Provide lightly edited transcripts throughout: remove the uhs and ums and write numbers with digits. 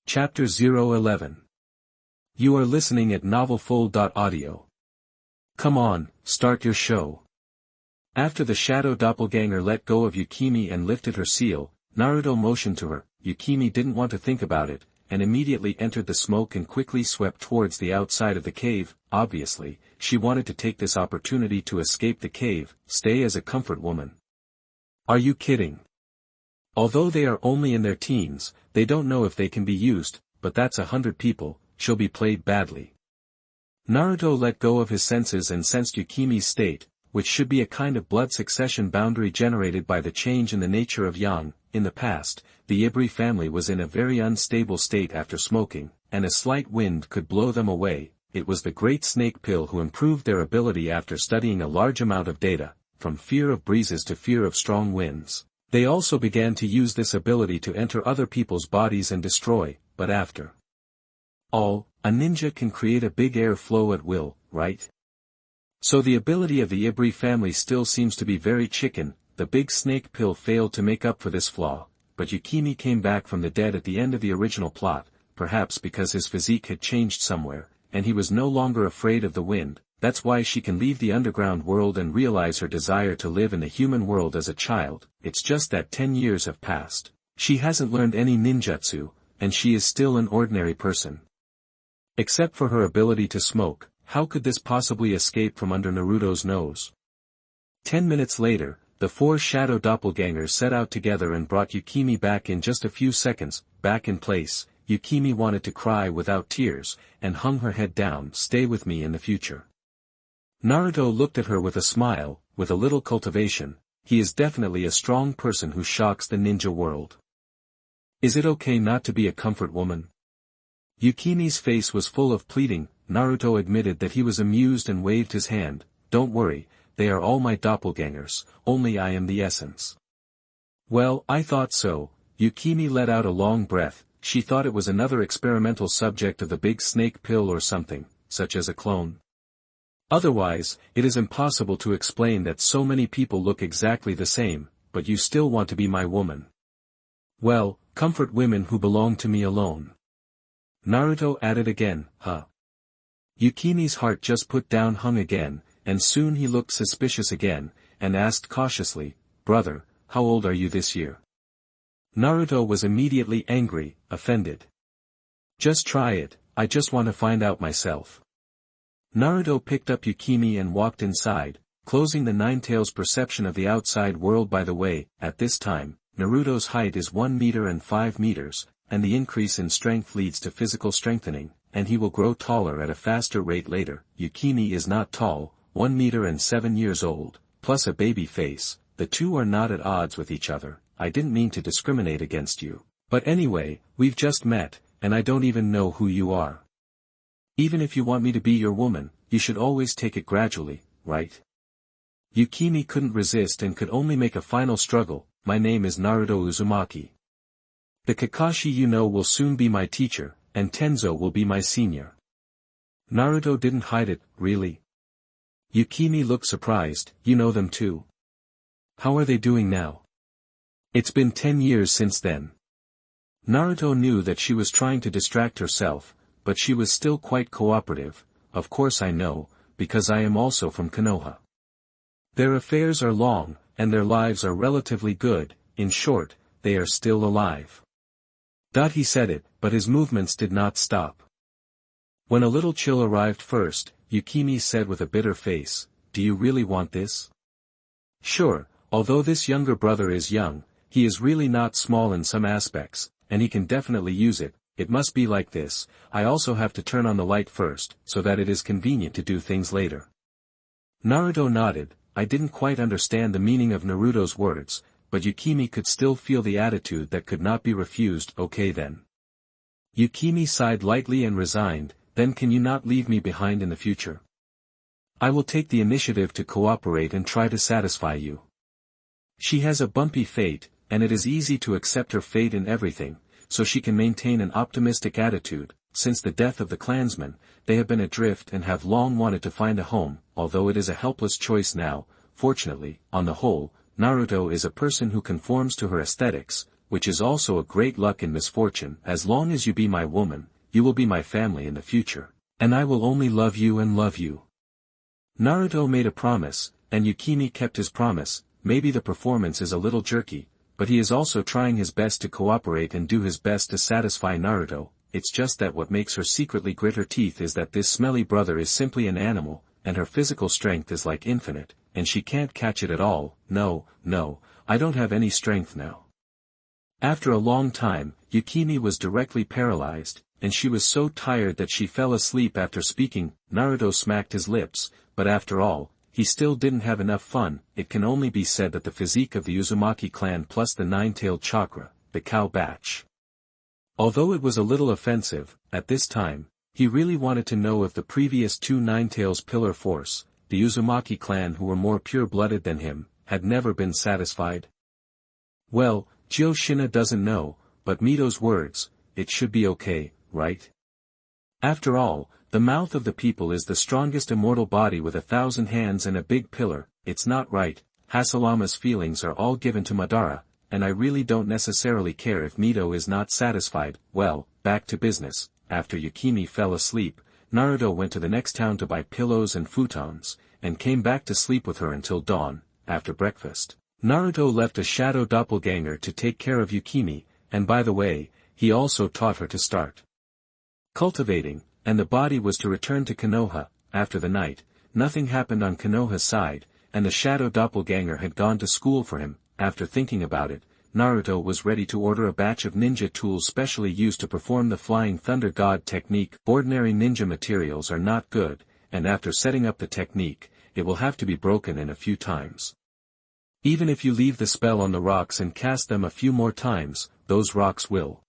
Chapter 011. You are listening at novelfull.audio. Come on, start your show. After the shadow doppelganger let go of Yukimi and lifted her seal, Naruto motioned to her. Yukimi didn't want to think about it, and immediately entered the smoke and quickly swept towards the outside of the cave. Obviously, she wanted to take this opportunity to escape the cave, stay as a comfort woman. Are you kidding? Although they are only in their teens, they don't know if they can be used, but that's 100 people, she'll be played badly. Naruto let go of his senses and sensed Yukimi's state, which should be a kind of blood succession boundary generated by the change in the nature of yang. In the past, the Ibri family was in a very unstable state after smoking, and a slight wind could blow them away. It was the Great Snake Pill who improved their ability after studying a large amount of data, from fear of breezes to fear of strong winds. They also began to use this ability to enter other people's bodies and destroy, but after all, a ninja can create a big air flow at will, right? So the ability of the Ibri family still seems to be very chicken. The big snake pill failed to make up for this flaw, but Yukimi came back from the dead at the end of the original plot, perhaps because his physique had changed somewhere, and he was no longer afraid of the wind. That's why she can leave the underground world and realize her desire to live in the human world as a child. It's just that 10 years have passed. She hasn't learned any ninjutsu, and she is still an ordinary person. Except for her ability to smoke, how could this possibly escape from under Naruto's nose? 10 minutes later, the 4 shadow doppelgangers set out together and brought Yukimi back in just a few seconds. Back in place, Yukimi wanted to cry without tears, and hung her head down. Stay with me in the future. Naruto looked at her with a smile. With a little cultivation, he is definitely a strong person who shocks the ninja world. Is it okay not to be a comfort woman? Yukimi's face was full of pleading. Naruto admitted that he was amused and waved his hand. Don't worry, they are all my doppelgangers, only I am the essence. Well, I thought so. Yukimi let out a long breath. She thought it was another experimental subject of the big snake pill or something, such as a clone. Otherwise, it is impossible to explain that so many people look exactly the same, but you still want to be my woman. Well, comfort women who belong to me alone. Naruto added again, huh? Yukimi's heart just put down hung again, and soon he looked suspicious again, and asked cautiously, brother, how old are you this year? Naruto was immediately angry, offended. Just try it, I just want to find out myself. Naruto picked up Yukimi and walked inside, closing the Ninetales' perception of the outside world. By the way, at this time, Naruto's height is 1 meter and 5 meters, and the increase in strength leads to physical strengthening, and he will grow taller at a faster rate later. Yukimi is not tall, 1 meter and 7 years old, plus a baby face. The two are not at odds with each other. I didn't mean to discriminate against you. But anyway, we've just met, and I don't even know who you are. Even if you want me to be your woman, you should always take it gradually, right? Yukimi couldn't resist and could only make a final struggle. My name is Naruto Uzumaki. The Kakashi you know will soon be my teacher, and Tenzo will be my senior. Naruto didn't hide it. Really? Yukimi looked surprised. You know them too? How are they doing now? It's been 10 years since then. Naruto knew that she was trying to distract herself, but she was still quite cooperative. Of course I know, because I am also from Konoha. Their affairs are long, and their lives are relatively good. In short, they are still alive. He said it, but his movements did not stop. When a little chill arrived first, Yukimi said with a bitter face, do you really want this? Sure, although this younger brother is young, he is really not small in some aspects, and he can definitely use it. It must be like this. I also have to turn on the light first, so that it is convenient to do things later. Naruto nodded. I didn't quite understand the meaning of Naruto's words, but Yukimi could still feel the attitude that could not be refused. Okay then. Yukimi sighed lightly and resigned. Then can you not leave me behind in the future? I will take the initiative to cooperate and try to satisfy you. She has a bumpy fate, and it is easy to accept her fate in everything, so she can maintain an optimistic attitude. Since the death of the clansmen, they have been adrift and have long wanted to find a home, although it is a helpless choice now. Fortunately, on the whole, Naruto is a person who conforms to her aesthetics, which is also a great luck in misfortune. As long as you be my woman, you will be my family in the future, and I will only love you and love you. Naruto made a promise, and Yukimi kept his promise. Maybe the performance is a little jerky, but he is also trying his best to cooperate and do his best to satisfy Naruto. It's just that what makes her secretly grit her teeth is that this smelly brother is simply an animal, and her physical strength is like infinite, and she can't catch it at all. No, I don't have any strength now. After a long time, Yukimi was directly paralyzed, and she was so tired that she fell asleep after speaking. Naruto smacked his lips, but after all, he still didn't have enough fun. It can only be said that the physique of the Uzumaki clan plus the nine-tailed chakra, the cow batch. Although it was a little offensive, at this time, he really wanted to know if the previous two nine-tails pillar force, the Uzumaki clan who were more pure-blooded than him, had never been satisfied. Well, Gyoshina doesn't know, but Mito's words, it should be okay, right? After all, the mouth of the people is the strongest immortal body with 1,000 hands and a big pillar. It's not right. Hasalama's feelings are all given to Madara, and I really don't necessarily care if Mito is not satisfied. Well, back to business. After Yukimi fell asleep, Naruto went to the next town to buy pillows and futons, and came back to sleep with her until dawn. After breakfast, Naruto left a shadow doppelganger to take care of Yukimi, and by the way, he also taught her to start cultivating, and the body was to return to Konoha. After the night, nothing happened on Konoha's side, and the shadow doppelganger had gone to school for him. After thinking about it, Naruto was ready to order a batch of ninja tools specially used to perform the Flying Thunder God technique. Ordinary ninja materials are not good, and after setting up the technique, it will have to be broken in a few times. Even if you leave the spell on the rocks and cast them a few more times, those rocks will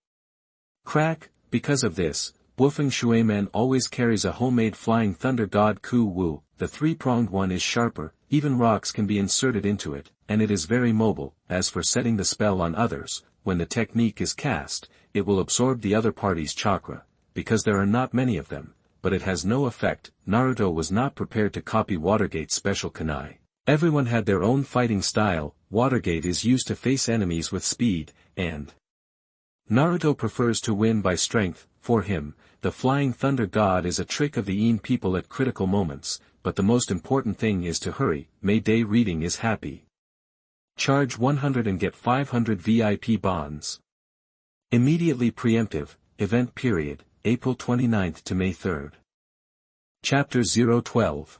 crack. Because of this, Wufeng Shueman always carries a homemade Flying Thunder God Ku Wu. The three-pronged one is sharper, even rocks can be inserted into it, and it is very mobile. As for setting the spell on others, when the technique is cast, it will absorb the other party's chakra, because there are not many of them, but it has no effect. Naruto was not prepared to copy Watergate's special kunai. Everyone had their own fighting style. Watergate is used to face enemies with speed, and Naruto prefers to win by strength. For him, the Flying Thunder God is a trick of the Een people at critical moments, but the most important thing is to hurry. May Day reading is happy. Charge 100 and get 500 VIP bonds. Immediately preemptive, event period, April 29th to May 3rd. Chapter 012.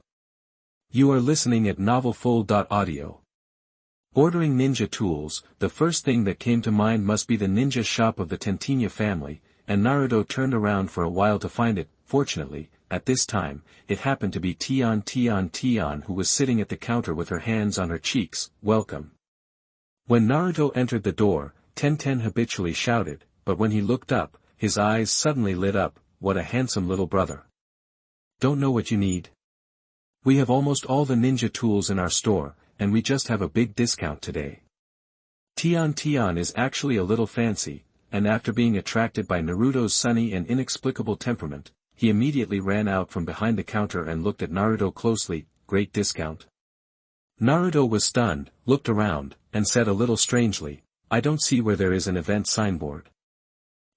You are listening at novelfull.audio. Ordering ninja tools, the first thing that came to mind must be the ninja shop of the Tentinia family, and Naruto turned around for a while to find it. Fortunately, at this time, it happened to be Tian who was sitting at the counter with her hands on her cheeks. Welcome. When Naruto entered the door, Tenten habitually shouted, but when he looked up, his eyes suddenly lit up. What a handsome little brother. Don't know what you need? We have almost all the ninja tools in our store, and we just have a big discount today. Tian is actually a little fancy, and after being attracted by Naruto's sunny and inexplicable temperament, he immediately ran out from behind the counter and looked at Naruto closely. Great discount. Naruto was stunned, looked around, and said a little strangely, I don't see where there is an event signboard.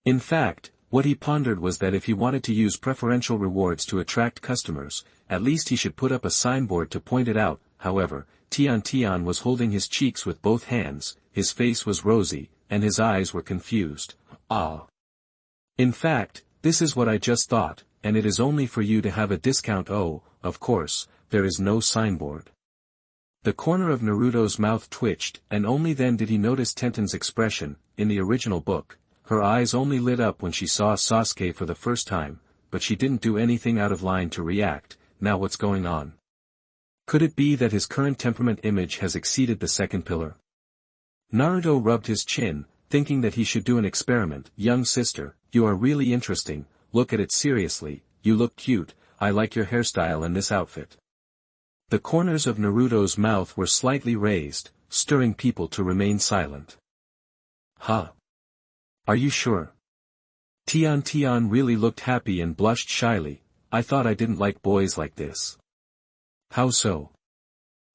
In fact, what he pondered was that if he wanted to use preferential rewards to attract customers, at least he should put up a signboard to point it out. However, Tian was holding his cheeks with both hands, his face was rosy, and his eyes were confused. Ah. In fact, this is what I just thought, and it is only for you to have a discount. Oh, of course, there is no signboard. The corner of Naruto's mouth twitched, and only then did he notice Tenten's expression. In the original book, her eyes only lit up when she saw Sasuke for the first time, but she didn't do anything out of line to react. Now what's going on? Could it be that his current temperament image has exceeded the second pillar? Naruto rubbed his chin, thinking that he should do an experiment. Young sister, you are really interesting, look at it seriously, you look cute, I like your hairstyle and this outfit. The corners of Naruto's mouth were slightly raised, stirring people to remain silent. Huh? Are you sure? Tian really looked happy and blushed shyly. I thought I didn't like boys like this. How so?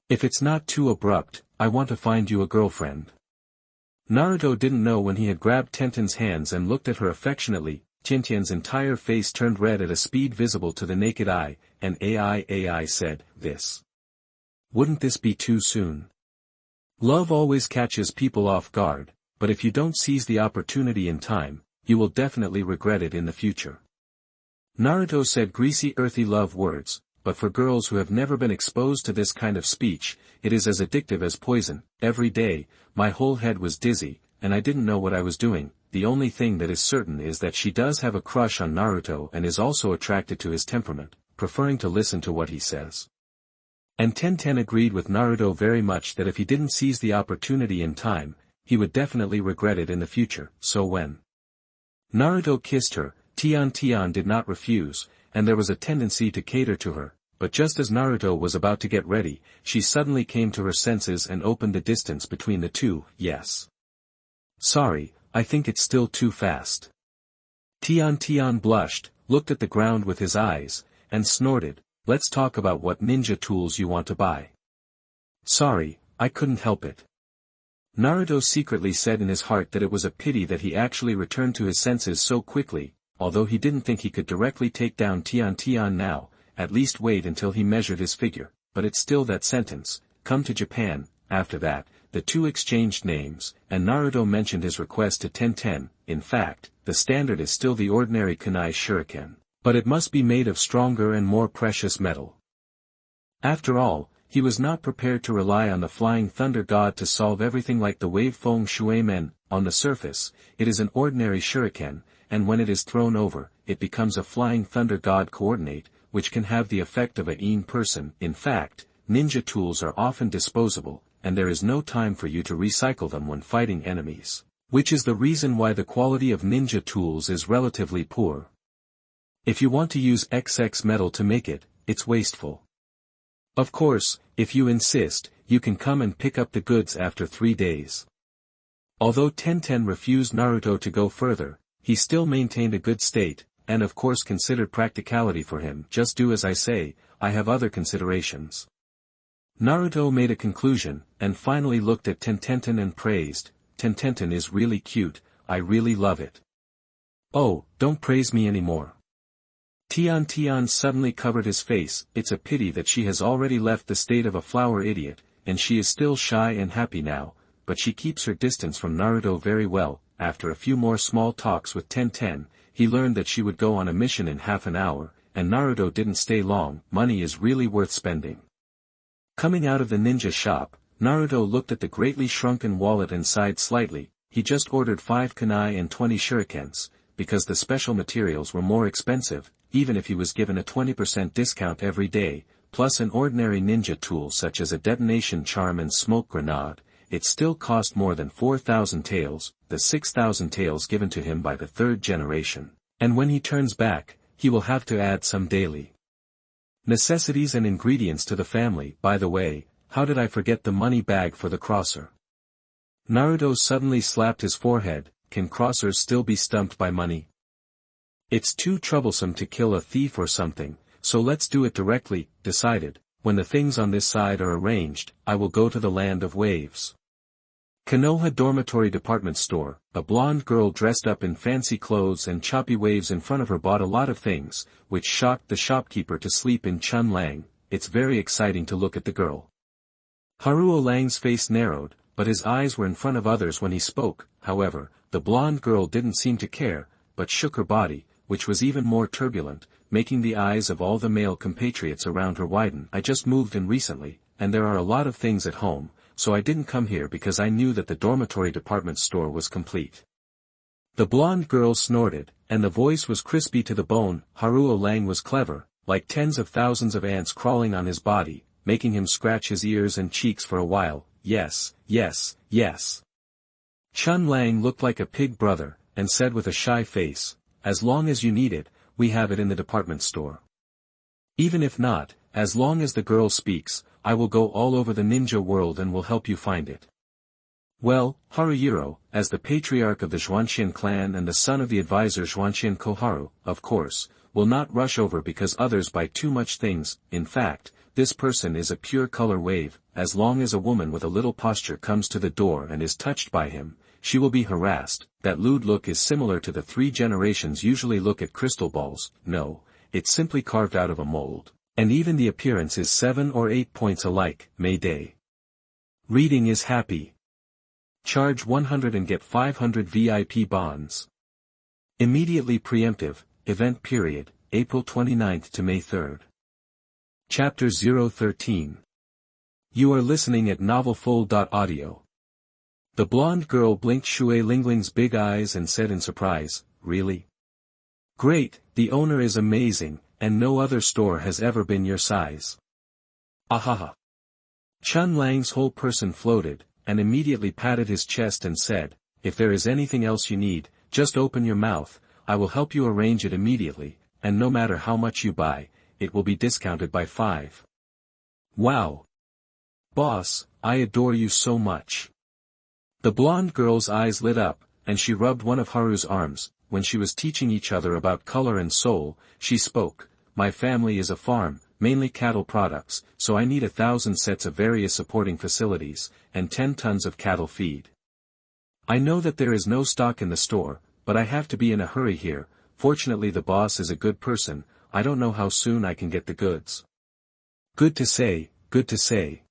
If it's not too abrupt, I want to find you a girlfriend. Naruto didn't know when he had grabbed Tenten's hands and looked at her affectionately. Tiantian's entire face turned red at a speed visible to the naked eye, and AI said, "This. Wouldn't this be too soon? Love always catches people off guard, but if you don't seize the opportunity in time, you will definitely regret it in the future." Naruto said greasy earthy love words, but for girls who have never been exposed to this kind of speech, it is as addictive as poison. Every day, my whole head was dizzy, and I didn't know what I was doing. The only thing that is certain is that she does have a crush on Naruto and is also attracted to his temperament, preferring to listen to what he says. And Tenten agreed with Naruto very much that if he didn't seize the opportunity in time, he would definitely regret it in the future. So when Naruto kissed her, Tian did not refuse, and there was a tendency to cater to her, but just as Naruto was about to get ready, she suddenly came to her senses and opened the distance between the two. "Yes. Sorry, I think it's still too fast." Tian blushed, looked at the ground with his eyes, and snorted, "Let's talk about what ninja tools you want to buy." "Sorry, I couldn't help it." Naruto secretly said in his heart that it was a pity that he actually returned to his senses so quickly, although he didn't think he could directly take down Tian now, at least wait until he measured his figure, but it's still that sentence, "Come to Japan." After that, the two exchanged names, and Naruto mentioned his request to Tenten. In fact, the standard is still the ordinary kunai shuriken, but it must be made of stronger and more precious metal. After all, he was not prepared to rely on the flying thunder god to solve everything like the wave feng shuimen. On the surface, it is an ordinary shuriken, and when it is thrown over, it becomes a flying thunder god coordinate, which can have the effect of a een person. In fact, ninja tools are often disposable, and there is no time for you to recycle them when fighting enemies, which is the reason why the quality of ninja tools is relatively poor. If you want to use XX metal to make it, it's wasteful. Of course, if you insist, you can come and pick up the goods after 3 days. Although Tenten refused Naruto to go further, he still maintained a good state, and of course considered practicality for him. "Just do as I say, I have other considerations." Naruto made a conclusion, and finally looked at Tenten and praised, "Tenten is really cute, I really love it." "Oh, don't praise me anymore." Tian suddenly covered his face. It's a pity that she has already left the state of a flower idiot, and she is still shy and happy now, but she keeps her distance from Naruto very well. After a few more small talks with Tenten, he learned that she would go on a mission in half an hour, and Naruto didn't stay long. Money is really worth spending. Coming out of the ninja shop, Naruto looked at the greatly shrunken wallet and sighed slightly. He just ordered 5 kunai and 20 shurikens, because the special materials were more expensive, even if he was given a 20% discount every day, plus an ordinary ninja tool such as a detonation charm and smoke grenade. It still cost more than 4,000 taels, the 6,000 taels given to him by the 3rd generation, and when he turns back, he will have to add some daily necessities and ingredients to the family. By the way, how did I forget the money bag for the crosser? Naruto suddenly slapped his forehead. Can crossers still be stumped by money? It's too troublesome to kill a thief or something, so let's do it directly. Decided. When the things on this side are arranged, I will go to the land of waves. Konoha Dormitory Department Store. A blonde girl dressed up in fancy clothes and choppy waves in front of her bought a lot of things, which shocked the shopkeeper to sleep in Chun Lang. It's very exciting to look at the girl. Haruo Lang's face narrowed, but his eyes were in front of others when he spoke. However, the blonde girl didn't seem to care, but shook her body, which was even more turbulent, making the eyes of all the male compatriots around her widen. I just moved in recently, and there are a lot of things at home, so I didn't come here because I knew that the dormitory department store was complete. The blonde girl snorted, and the voice was crispy to the bone. Haruo Lang was clever, like tens of thousands of ants crawling on his body, making him scratch his ears and cheeks for a while. Yes, yes, yes. Chun Lang looked like a pig brother, and said with a shy face, as long as you need it, we have it in the department store. Even if not, as long as the girl speaks, I will go all over the ninja world and will help you find it. Well, Haruhiro, as the patriarch of the Xuanxian clan and the son of the advisor Xuanxian Koharu, of course, will not rush over because others buy too much things. In fact, this person is a pure color wave. As long as a woman with a little posture comes to the door and is touched by him, she will be harassed. That lewd look is similar to the 3 generations usually look at crystal balls. No, it's simply carved out of a mold. And even the appearance is 7 or 8 points alike. Mayday. Reading is happy. Charge 100 and get 500 VIP bonds. Immediately preemptive, event period, April 29th to May 3rd. Chapter 013. You are listening at novelfull.audio. The blonde girl blinked Shui Lingling's big eyes and said in surprise, "Really? Great, the owner is amazing, and no other store has ever been your size." Ahaha. Chun Lang's whole person floated, and immediately patted his chest and said, "If there is anything else you need, just open your mouth, I will help you arrange it immediately, and no matter how much you buy, it will be discounted by 5. Wow! Boss, I adore you so much." The blonde girl's eyes lit up, and she rubbed one of Haru's arms. When she was teaching each other about color and soul, she spoke, "My family is a farm, mainly cattle products, so I need 1,000 sets of various supporting facilities, and 10 tons of cattle feed. I know that there is no stock in the store, but I have to be in a hurry here. Fortunately the boss is a good person, I don't know how soon I can get the goods." Good to say, good to say.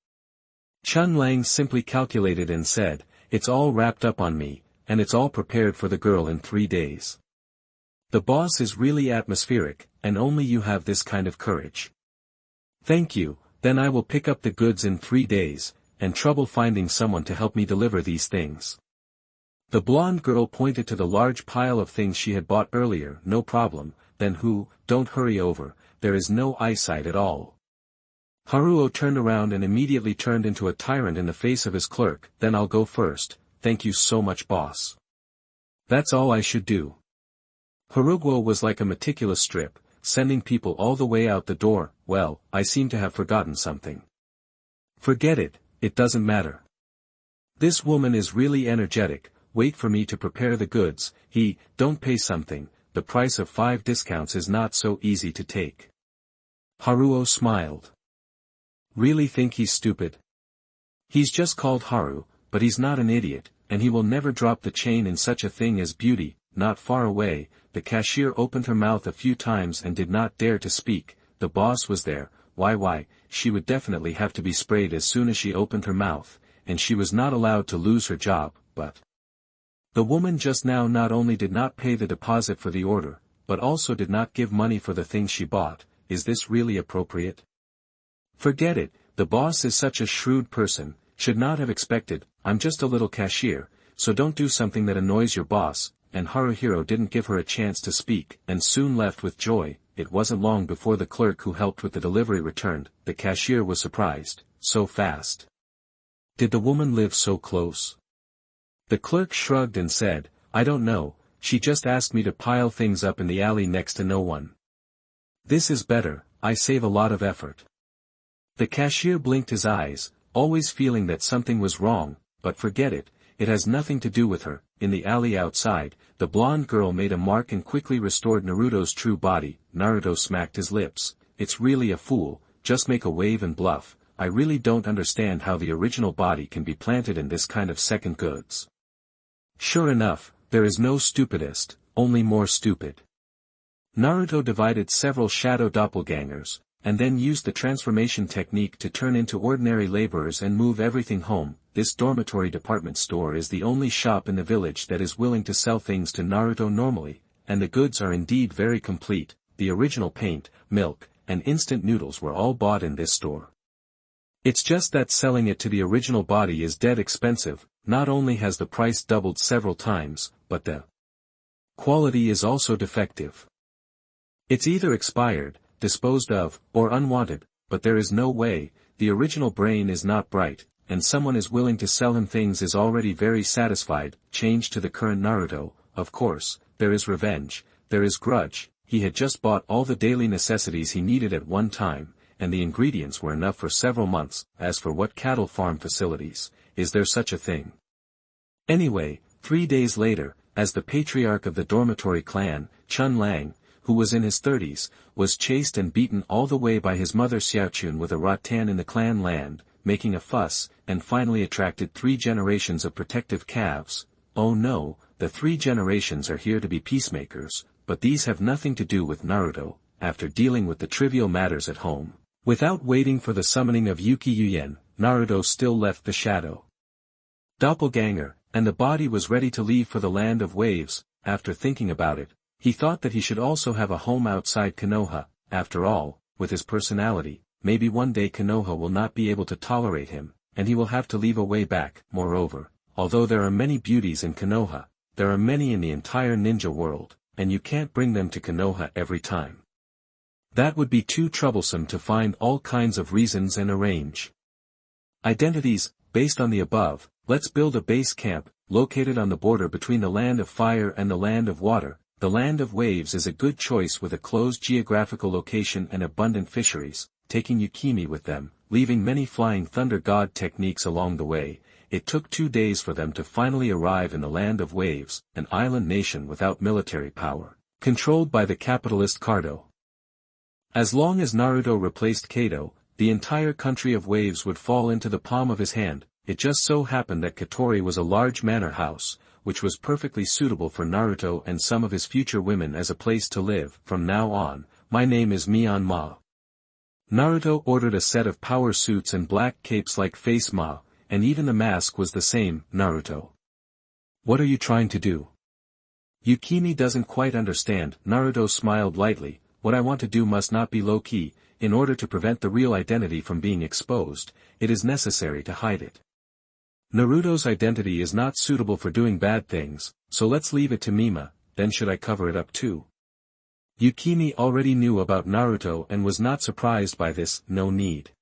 Chun Lang simply calculated and said, "It's all wrapped up on me, and it's all prepared for the girl in 3 days. The boss is really atmospheric, and only you have this kind of courage." "Thank you, then I will pick up the goods in 3 days, and trouble finding someone to help me deliver these things." The blonde girl pointed to the large pile of things she had bought earlier. "No problem, then don't hurry over, there is no eyesight at all." Haruo turned around and immediately turned into a tyrant in the face of his clerk. "Then I'll go first, thank you so much boss. That's all I should do." Haruo was like a meticulous strip, sending people all the way out the door. "Well, I seem to have forgotten something." "Forget it, it doesn't matter. This woman is really energetic, wait for me to prepare the goods." Don't pay something, the price of 5 discounts is not so easy to take." Haruo smiled. "Really think he's stupid? He's just called Haru, but he's not an idiot, and he will never drop the chain in such a thing as beauty." Not far away, the cashier opened her mouth a few times and did not dare to speak. The boss was there. Why, she would definitely have to be sprayed as soon as she opened her mouth, and she was not allowed to lose her job, but the woman just now not only did not pay the deposit for the order, but also did not give money for the things she bought. Is this really appropriate? Forget it, the boss is such a shrewd person, should not have expected. "I'm just a little cashier, so don't do something that annoys your boss," and Haruhiro didn't give her a chance to speak, and soon left with joy. It wasn't long before the clerk who helped with the delivery returned. The cashier was surprised. So fast. Did the woman live so close? The clerk shrugged and said, "I don't know, she just asked me to pile things up in the alley next to no one. This is better, I save a lot of effort." The cashier blinked his eyes, always feeling that something was wrong, but forget it, it has nothing to do with her. In the alley outside, the blonde girl made a mark and quickly restored Naruto's true body. Naruto smacked his lips. "It's really a fool, just make a wave and bluff. I really don't understand how the original body can be planted in this kind of second goods." Sure enough, there is no stupidest, only more stupid. Naruto divided several shadow doppelgangers, and then used the transformation technique to turn into ordinary laborers and move everything home. This dormitory department store is the only shop in the village that is willing to sell things to Naruto normally, and the goods are indeed very complete. The original paint, milk, and instant noodles were all bought in this store. It's just that selling it to the original body is dead expensive. Not only has the price doubled several times, but the quality is also defective. It's either expired, disposed of, or unwanted, but there is no way. The original brain is not bright, and someone is willing to sell him things is already very satisfied. Change to the current Naruto, of course, there is revenge, there is grudge. He had just bought all the daily necessities he needed at one time, and the ingredients were enough for several months. As for what cattle farm facilities, is there such a thing? Anyway, 3 days later, as the patriarch of the dormitory clan, Chun Lang, who was in his 30s, was chased and beaten all the way by his mother Xiaochun with a rattan in the clan land, making a fuss, and finally attracted 3 generations of protective calves. "Oh no, the 3 generations are here to be peacemakers, but these have nothing to do with Naruto," after dealing with the trivial matters at home. Without waiting for the summoning of Yuki Yuyen, Naruto still left the shadow doppelganger, and the body was ready to leave for the land of waves. After thinking about it, he thought that he should also have a home outside Konoha. After all, with his personality, maybe one day Konoha will not be able to tolerate him, and he will have to leave a way back. Moreover, although there are many beauties in Konoha, there are many in the entire ninja world, and you can't bring them to Konoha every time. That would be too troublesome to find all kinds of reasons and arrange identities. Based on the above, let's build a base camp, located on the border between the land of fire and the land of water. The land of waves is a good choice with a closed geographical location and abundant fisheries, taking Yukimi with them, leaving many flying thunder god techniques along the way. It took 2 days for them to finally arrive in the land of waves, an island nation without military power, controlled by the capitalist Kaido. As long as Naruto replaced Kaido, the entire country of waves would fall into the palm of his hand. It just so happened that Katori was a large manor house, which was perfectly suitable for Naruto and some of his future women as a place to live. From now on, my name is Myanmar. Naruto ordered a set of power suits and black capes like Face Ma, and even the mask was the same. Naruto, what are you trying to do? Yukimi doesn't quite understand. Naruto smiled lightly. What I want to do must not be low-key. In order to prevent the real identity from being exposed, it is necessary to hide it. Naruto's identity is not suitable for doing bad things, so let's leave it to Mima. Then should I cover it up too? Yukimi already knew about Naruto and was not surprised by this. No need.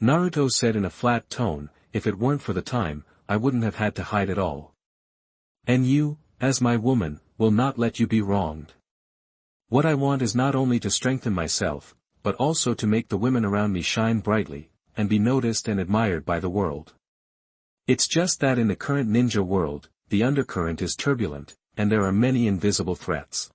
Naruto said in a flat tone, if it weren't for the time, I wouldn't have had to hide it all. And you, as my woman, will not let you be wronged. What I want is not only to strengthen myself, but also to make the women around me shine brightly, and be noticed and admired by the world. It's just that in the current ninja world, the undercurrent is turbulent, and there are many invisible threats.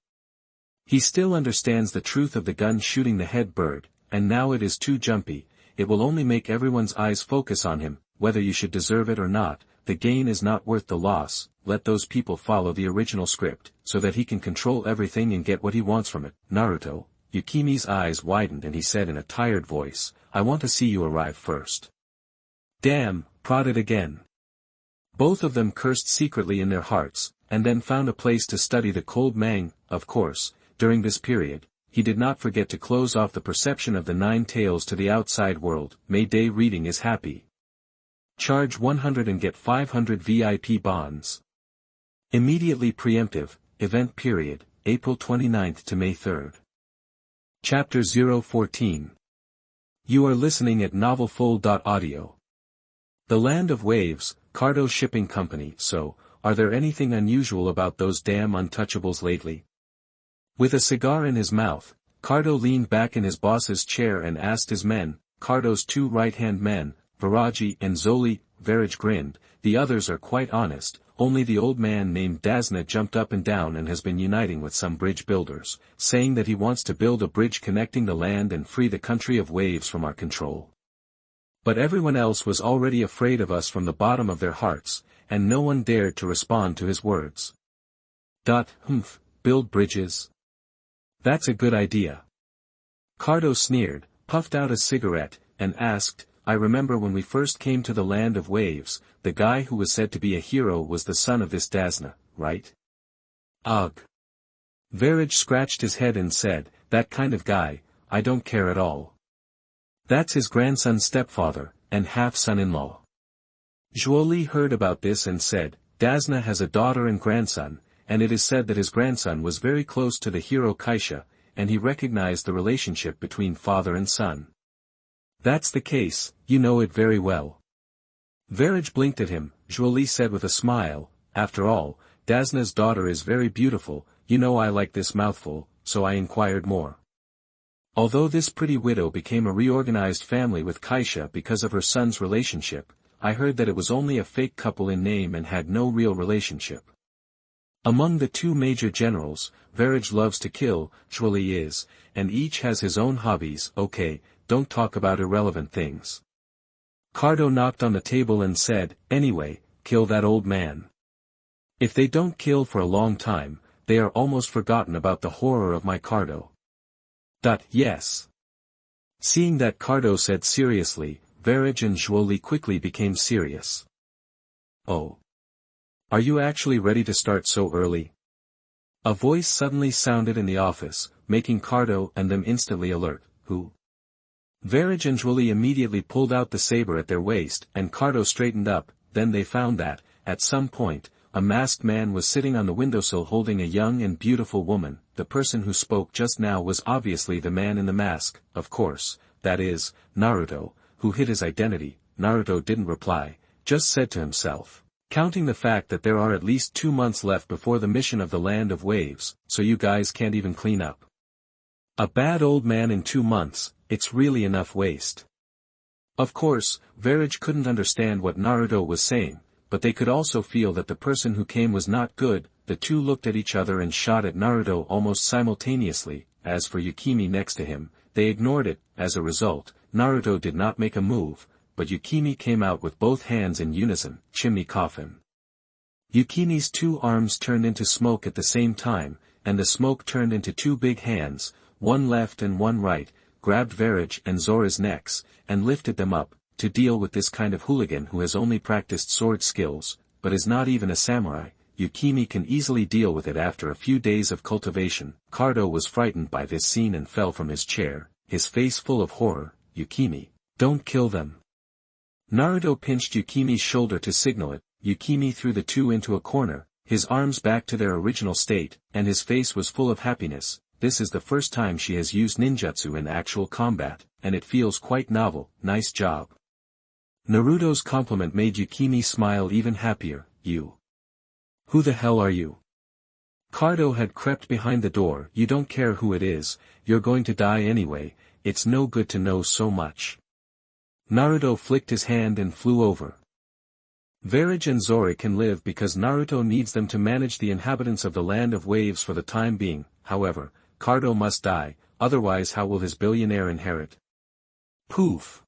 He still understands the truth of the gun shooting the head bird, and now it is too jumpy. It will only make everyone's eyes focus on him. Whether you should deserve it or not, the gain is not worth the loss. Let those people follow the original script, so that he can control everything and get what he wants from it. Naruto, Yukimi's eyes widened and he said in a tired voice, I want to see you arrive first. Damn, prodded again. Both of them cursed secretly in their hearts, and then found a place to study the cold mang. Of course, during this period, he did not forget to close off the perception of the 9 tails to the outside world. May Day reading is happy. Charge 100 and get 500 VIP bonds. Immediately preemptive, event period, April 29th to May 3rd. Chapter 014. You are listening at novelfull.audio. The Land of Waves, Cardo Shipping Company. So, are there anything unusual about those damn untouchables lately? With a cigar in his mouth, Cardo leaned back in his boss's chair and asked his men, Cardo's 2 right-hand men, Viraji and Zoli. Viraj grinned. The others are quite honest. Only the old man named Dasna jumped up and down and has been uniting with some bridge builders, saying that he wants to build a bridge connecting the land and free the country of waves from our control. But everyone else was already afraid of us from the bottom of their hearts, and no one dared to respond to his words. Build bridges? That's a good idea. Cardo sneered, puffed out a cigarette, and asked, I remember when we first came to the land of waves, the guy who was said to be a hero was the son of this Dasna, right? Ugh. Viraj scratched his head and said, that kind of guy, I don't care at all. That's his grandson's stepfather, and half-son-in-law. Zhuoli heard about this and said, Dasna has a daughter and grandson, and it is said that his grandson was very close to the hero Kaisha, and he recognized the relationship between father and son. That's the case, you know it very well. Viraj blinked at him. Zhuoli said with a smile, after all, Dasna's daughter is very beautiful. You know I like this mouthful, so I inquired more. Although this pretty widow became a reorganized family with Kaisha because of her son's relationship, I heard that it was only a fake couple in name and had no real relationship. Among the 2 major generals, Viraj loves to kill, Zhuoli is, and each has his own hobbies. Okay, don't talk about irrelevant things. Cardo knocked on the table and said, anyway, kill that old man. If they don't kill for a long time, they are almost forgotten about the horror of my Cardo. Yes. Seeing that Cardo said seriously, Verge and Zhuoli quickly became serious. Oh. Are you actually ready to start so early? A voice suddenly sounded in the office, making Cardo and them instantly alert. Who? Verge and Zhuoli immediately pulled out the saber at their waist, and Cardo straightened up. Then they found that, at some point, a masked man was sitting on the windowsill holding a young and beautiful woman. The person who spoke just now was obviously the man in the mask, of course, that is, Naruto, who hid his identity. Naruto didn't reply, just said to himself, counting the fact that there are at least 2 months left before the mission of the Land of Waves, so you guys can't even clean up. A bad old man in 2 months, it's really enough waste. Of course, Verge couldn't understand what Naruto was saying, but they could also feel that the person who came was not good. The two looked at each other and shot at Naruto almost simultaneously. As for Yukimi next to him, they ignored it. As a result, Naruto did not make a move, but Yukimi came out with both hands in unison, chimney coffin. Yukimi's 2 arms turned into smoke at the same time, and the smoke turned into 2 big hands, one left and one right, grabbed Verge and Zora's necks, and lifted them up. To deal with this kind of hooligan who has only practiced sword skills, but is not even a samurai, Yukimi can easily deal with it after a few days of cultivation. Cardo was frightened by this scene and fell from his chair, his face full of horror. Yukimi, don't kill them. Naruto pinched Yukimi's shoulder to signal it. Yukimi threw the two into a corner, his arms back to their original state, and his face was full of happiness. This is the first time she has used ninjutsu in actual combat, and it feels quite novel. Nice job. Naruto's compliment made Yukimi smile even happier. You. Who the hell are you? Cardo had crept behind the door. You don't care who it is, you're going to die anyway, it's no good to know so much. Naruto flicked his hand and flew over. Verge and Zora can live because Naruto needs them to manage the inhabitants of the Land of Waves for the time being. However, Cardo must die, otherwise how will his billionaire inherit? Poof.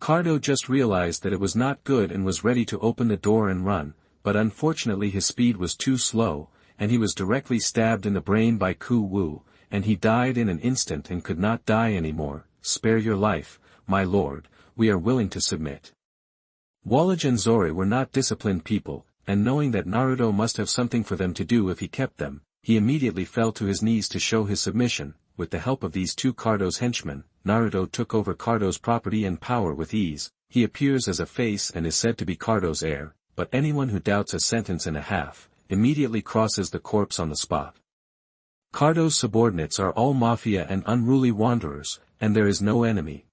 Cardo just realized that it was not good and was ready to open the door and run, but unfortunately his speed was too slow, and he was directly stabbed in the brain by Ku Wu, and he died in an instant and could not die anymore. Spare your life, my lord, we are willing to submit. Wallage and Zora were not disciplined people, and knowing that Naruto must have something for them to do if he kept them, he immediately fell to his knees to show his submission. With the help of these 2 Cardo's henchmen, Naruto took over Cardo's property and power with ease. He appears as a face and is said to be Cardo's heir, but anyone who doubts a sentence and a half, immediately crosses the corpse on the spot. Cardo's subordinates are all mafia and unruly wanderers, and there is no enemy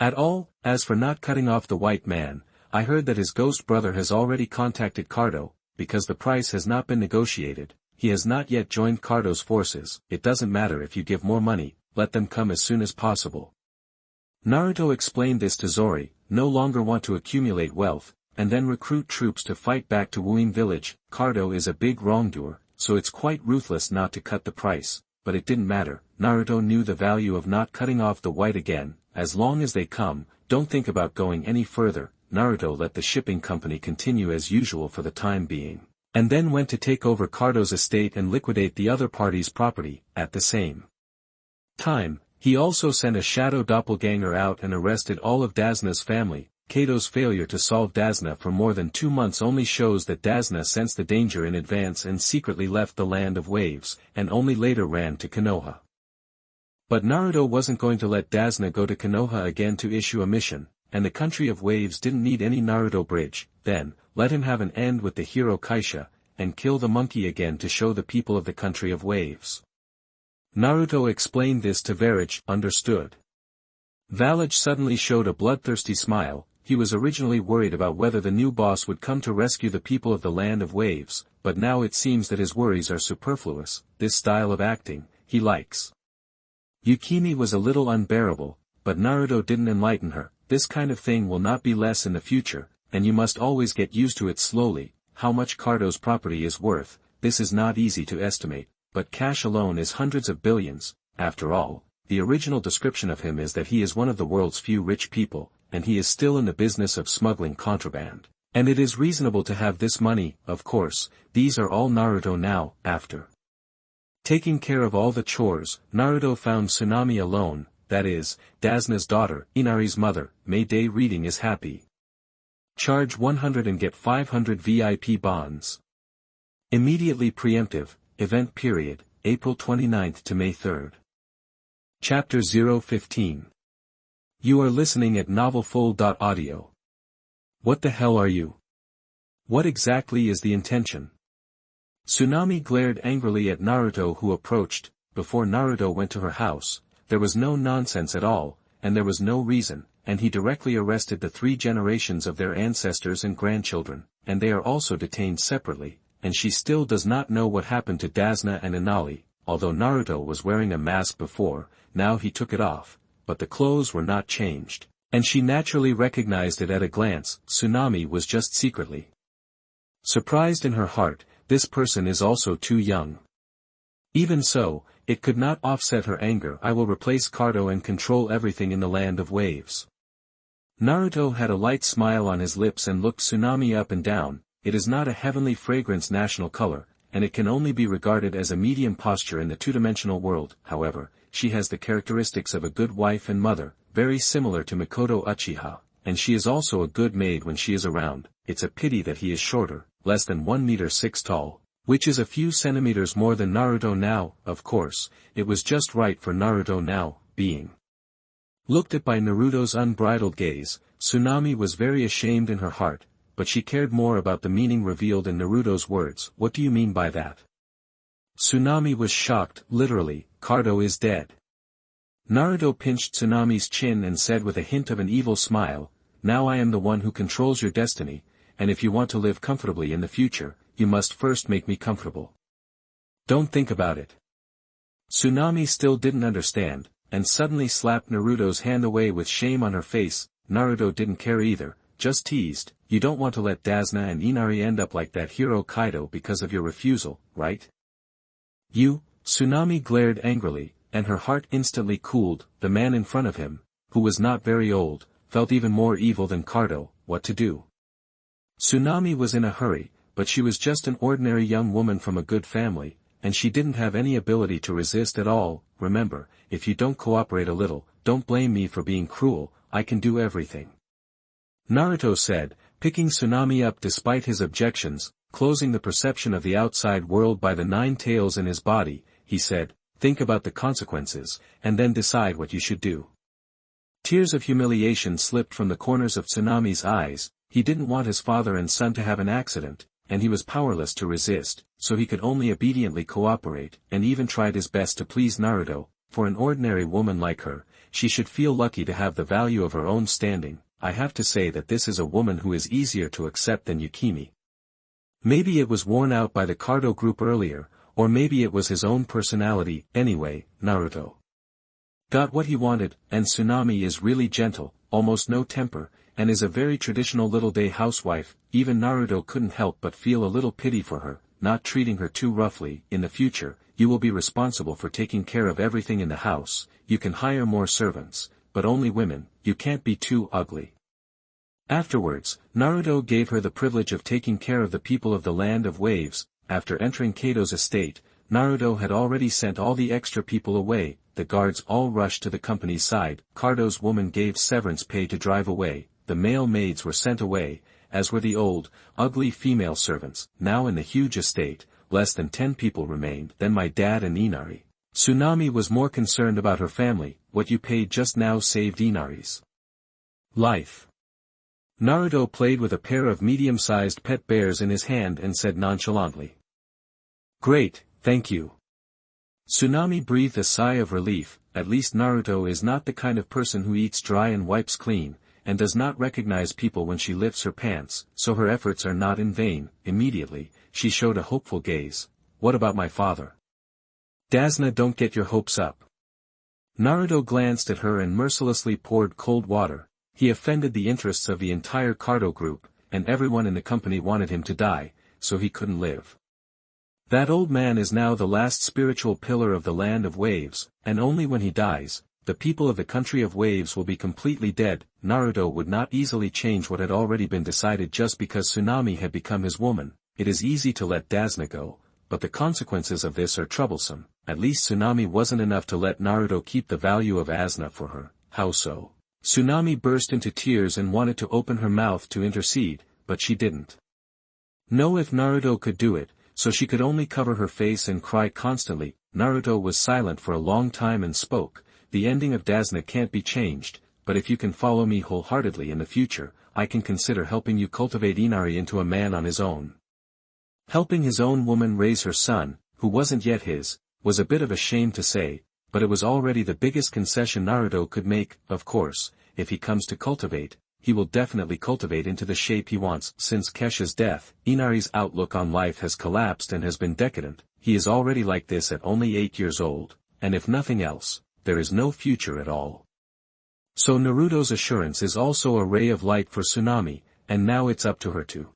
at all. As for not cutting off the white man, I heard that his ghost brother has already contacted Cardo, because the price has not been negotiated. He has not yet joined Cardo's forces. It doesn't matter if you give more money, let them come as soon as possible. Naruto explained this to Zora. No longer want to accumulate wealth, and then recruit troops to fight back to Wuin village. Cardo is a big wrongdoer, so it's quite ruthless not to cut the price, but it didn't matter. Naruto knew the value of not cutting off the white again. As long as they come, don't think about going any further. Naruto let the shipping company continue as usual for the time being, and then went to take over Cardo's estate and liquidate the other party's property. At the same time, he also sent a shadow doppelganger out and arrested all of Dazna's family. Kato's failure to solve Dazna for more than 2 months only shows that Dazna sensed the danger in advance and secretly left the Land of Waves, and only later ran to Konoha. But Naruto wasn't going to let Dazna go to Konoha again to issue a mission, and the country of waves didn't need any Naruto bridge. Then, let him have an end with the hero Kaisha, and kill the monkey again to show the people of the country of waves. Naruto explained this to Verge. Understood. Valage suddenly showed a bloodthirsty smile. He was originally worried about whether the new boss would come to rescue the people of the Land of Waves, but now it seems that his worries are superfluous. This style of acting, he likes. Yukimi was a little unbearable, but Naruto didn't enlighten her. This kind of thing will not be less in the future, and you must always get used to it slowly. How much Cardo's property is worth, this is not easy to estimate, but cash alone is hundreds of billions. After all, the original description of him is that he is one of the world's few rich people, and he is still in the business of smuggling contraband. And it is reasonable to have this money, of course. These are all Naruto now. After taking care of all the chores, Naruto found Tsunami alone, that is, Dazna's daughter, Inari's mother. May Day reading is happy. Charge 100 and get 500 VIP bonds. Immediately preemptive, event period, April 29th to May 3rd. Chapter 015. You are listening at novelfull.audio. What the hell are you? What exactly is the intention? Tsunami glared angrily at Naruto, who approached. Before Naruto went to her house, there was no nonsense at all, and there was no reason, and he directly arrested the 3 generations of their ancestors and grandchildren, and they are also detained separately, and she still does not know what happened to Dazna and Inali. Although Naruto was wearing a mask before, now he took it off, but the clothes were not changed, and she naturally recognized it at a glance. Tsunami was just secretly surprised in her heart. This person is also too young. Even so, it could not offset her anger. I will replace Kaido and control everything in the land of waves. Naruto had a light smile on his lips and looked Tsunami up and down. It is not a heavenly fragrance national color, and it can only be regarded as a medium posture in the two-dimensional world. However, she has the characteristics of a good wife and mother, very similar to Mikoto Uchiha, and she is also a good maid when she is around. It's a pity that he is shorter, less than 1 meter 6 tall, which is a few centimeters more than Naruto now. Of course, it was just right for Naruto now, being looked at by Naruto's unbridled gaze. Tsunami was very ashamed in her heart, but she cared more about the meaning revealed in Naruto's words. What do you mean by that? Tsunami was shocked. Literally, Kaido is dead. Naruto pinched Tsunami's chin and said with a hint of an evil smile, now I am the one who controls your destiny, and if you want to live comfortably in the future, you must first make me comfortable. Don't think about it. Tsunami still didn't understand, and suddenly slapped Naruto's hand away with shame on her face. Naruto didn't care either, just teased, you don't want to let Dazna and Inari end up like that hero Kaido because of your refusal, right? You? Tsunami glared angrily, and her heart instantly cooled. The man in front of him, who was not very old, felt even more evil than Kaido. What to do? Tsunami was in a hurry, but she was just an ordinary young woman from a good family, and she didn't have any ability to resist at all. Remember, if you don't cooperate a little, don't blame me for being cruel. I can do everything. Naruto said, picking Tsunami up despite his objections, closing the perception of the outside world by the 9 tails in his body. He said, think about the consequences, and then decide what you should do. Tears of humiliation slipped from the corners of Tsunami's eyes. He didn't want his father and son to have an accident, and he was powerless to resist, so he could only obediently cooperate, and even tried his best to please Naruto. For an ordinary woman like her, she should feel lucky to have the value of her own standing. I have to say that this is a woman who is easier to accept than Yukimi. Maybe it was worn out by the Kaido group earlier, or maybe it was his own personality. Anyway, Naruto got what he wanted, and Tsunami is really gentle, almost no temper, and is a very traditional little-day housewife. Even Naruto couldn't help but feel a little pity for her, not treating her too roughly. In the future, you will be responsible for taking care of everything in the house. You can hire more servants, but only women. You can't be too ugly. Afterwards, Naruto gave her the privilege of taking care of the people of the land of waves. After entering Kaido's estate, Naruto had already sent all the extra people away. The guards all rushed to the company's side. Kaido's woman gave severance pay to drive away. The male maids were sent away, as were the old, ugly female servants. Now in the huge estate, less than 10 people remained. Then my dad and Inari. Tsunami was more concerned about her family. What you paid just now saved Inari's life. Naruto played with a pair of medium-sized pet bears in his hand and said nonchalantly, great, thank you. Tsunami breathed a sigh of relief. At least Naruto is not the kind of person who eats dry and wipes clean, and does not recognize people when she lifts her pants, so her efforts are not in vain. Immediately, she showed a hopeful gaze. What about my father? Dazna, don't get your hopes up. Naruto glanced at her and mercilessly poured cold water. He offended the interests of the entire Kaido group, and everyone in the company wanted him to die, so he couldn't live. That old man is now the last spiritual pillar of the land of waves, and only when he dies, the people of the country of waves will be completely dead. Naruto would not easily change what had already been decided just because Tsunami had become his woman. It is easy to let Dasna go, but the consequences of this are troublesome. At least Tsunami wasn't enough to let Naruto keep the value of Asuna for her. How so? Tsunami burst into tears and wanted to open her mouth to intercede, but she didn't know if Naruto could do it, so she could only cover her face and cry constantly. Naruto was silent for a long time and spoke, "The ending of Dasna can't be changed, but if you can follow me wholeheartedly in the future, I can consider helping you cultivate Inari into a man on his own." Helping his own woman raise her son, who wasn't yet his, was a bit of a shame to say, but it was already the biggest concession Naruto could make. Of course, if he comes to cultivate, he will definitely cultivate into the shape he wants. Since Kesha's death, Inari's outlook on life has collapsed and has been decadent. He is already like this at only 8 years old, and if nothing else, there is no future at all. So Naruto's assurance is also a ray of light for Tsunami, and now it's up to her to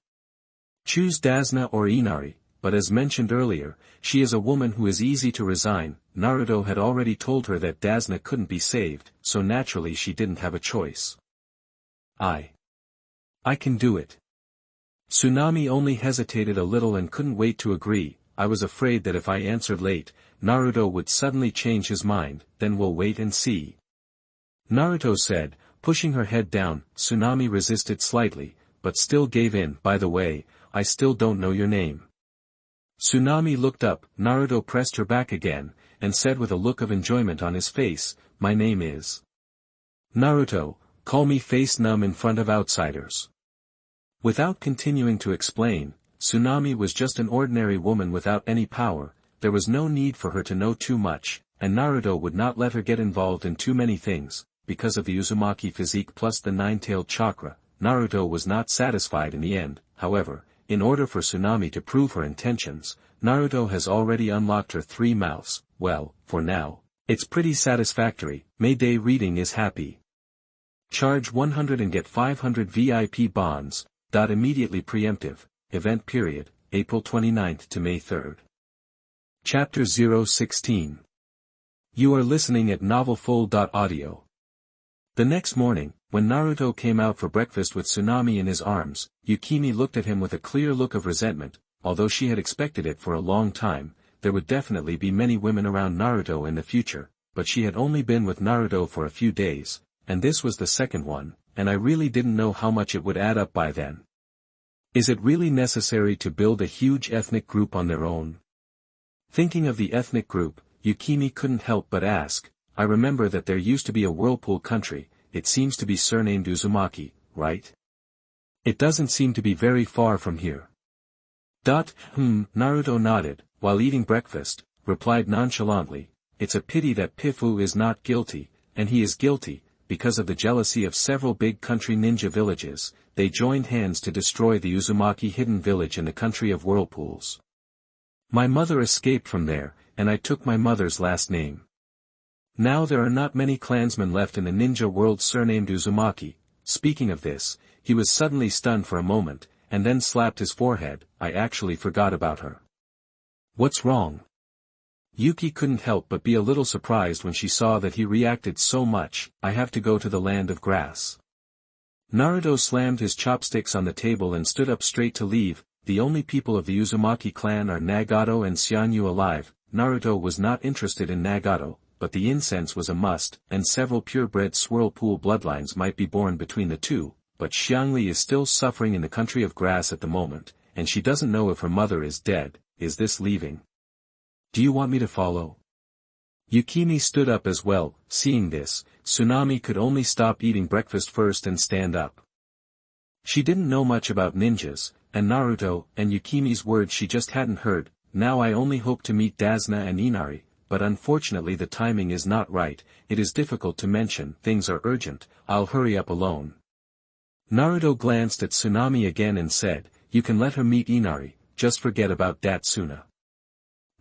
choose Dasna or Inari, but as mentioned earlier, she is a woman who is easy to resign. Naruto had already told her that Dasna couldn't be saved, so naturally she didn't have a choice. I can do it. Tsunami only hesitated a little and couldn't wait to agree. I was afraid that if I answered late, Naruto would suddenly change his mind. Then we'll wait and see, Naruto said, pushing her head down. Tsunami resisted slightly, but still gave in. By the way, I still don't know your name. Tsunami looked up. Naruto pressed her back again, and said with a look of enjoyment on his face, "My name is Naruto. Call me Face Numb in front of outsiders." Without continuing to explain, Tsunami was just an ordinary woman without any power. There was no need for her to know too much, and Naruto would not let her get involved in too many things. Because of the Uzumaki physique plus the nine-tailed chakra, Naruto was not satisfied in the end. However, in order for Tsunami to prove her intentions, Naruto has already unlocked her 3 mouths. Well, for now, it's pretty satisfactory. Mayday reading is happy. Charge 100 and get 500 VIP bonds. Immediately preemptive. Event period, April 29th to May 3rd. Chapter 016. You are listening at novelfull.audio. The next morning, when Naruto came out for breakfast with Tsunami in his arms, Yukimi looked at him with a clear look of resentment. Although she had expected it for a long time, there would definitely be many women around Naruto in the future, but she had only been with Naruto for a few days, and this was the second one, and I really didn't know how much it would add up by then. Is it really necessary to build a huge ethnic group on their own? Thinking of the ethnic group, Yukimi couldn't help but ask, I remember that there used to be a whirlpool country. It seems to be surnamed Uzumaki, right? It doesn't seem to be very far from here. Naruto nodded, while eating breakfast, replied nonchalantly, it's a pity that Pifu is not guilty, and he is guilty. Because of the jealousy of several big country ninja villages, they joined hands to destroy the Uzumaki hidden village in the country of whirlpools. My mother escaped from there, and I took my mother's last name. Now there are not many clansmen left in the ninja world surnamed Uzumaki. Speaking of this, he was suddenly stunned for a moment, and then slapped his forehead. I actually forgot about her. What's wrong? Yuki couldn't help but be a little surprised when she saw that he reacted so much. I have to go to the land of grass. Naruto slammed his chopsticks on the table and stood up straight to leave. The only people of the Uzumaki clan are Nagato and Xianyu alive. Naruto was not interested in Nagato, but the incense was a must, and several purebred swirlpool bloodlines might be born between the two, but Xiangli is still suffering in the country of grass at the moment, and she doesn't know if her mother is dead. Is this leaving? Do you want me to follow? Yukimi stood up as well. Seeing this, Tsunami could only stop eating breakfast first and stand up. She didn't know much about ninjas, and Naruto, and Yukimi's words she just hadn't heard. Now I only hope to meet Dasna and Inari, but unfortunately the timing is not right. It is difficult to mention. Things are urgent. I'll hurry up alone. Naruto glanced at Tsunami again and said, you can let her meet Inari, just forget about Datsuna.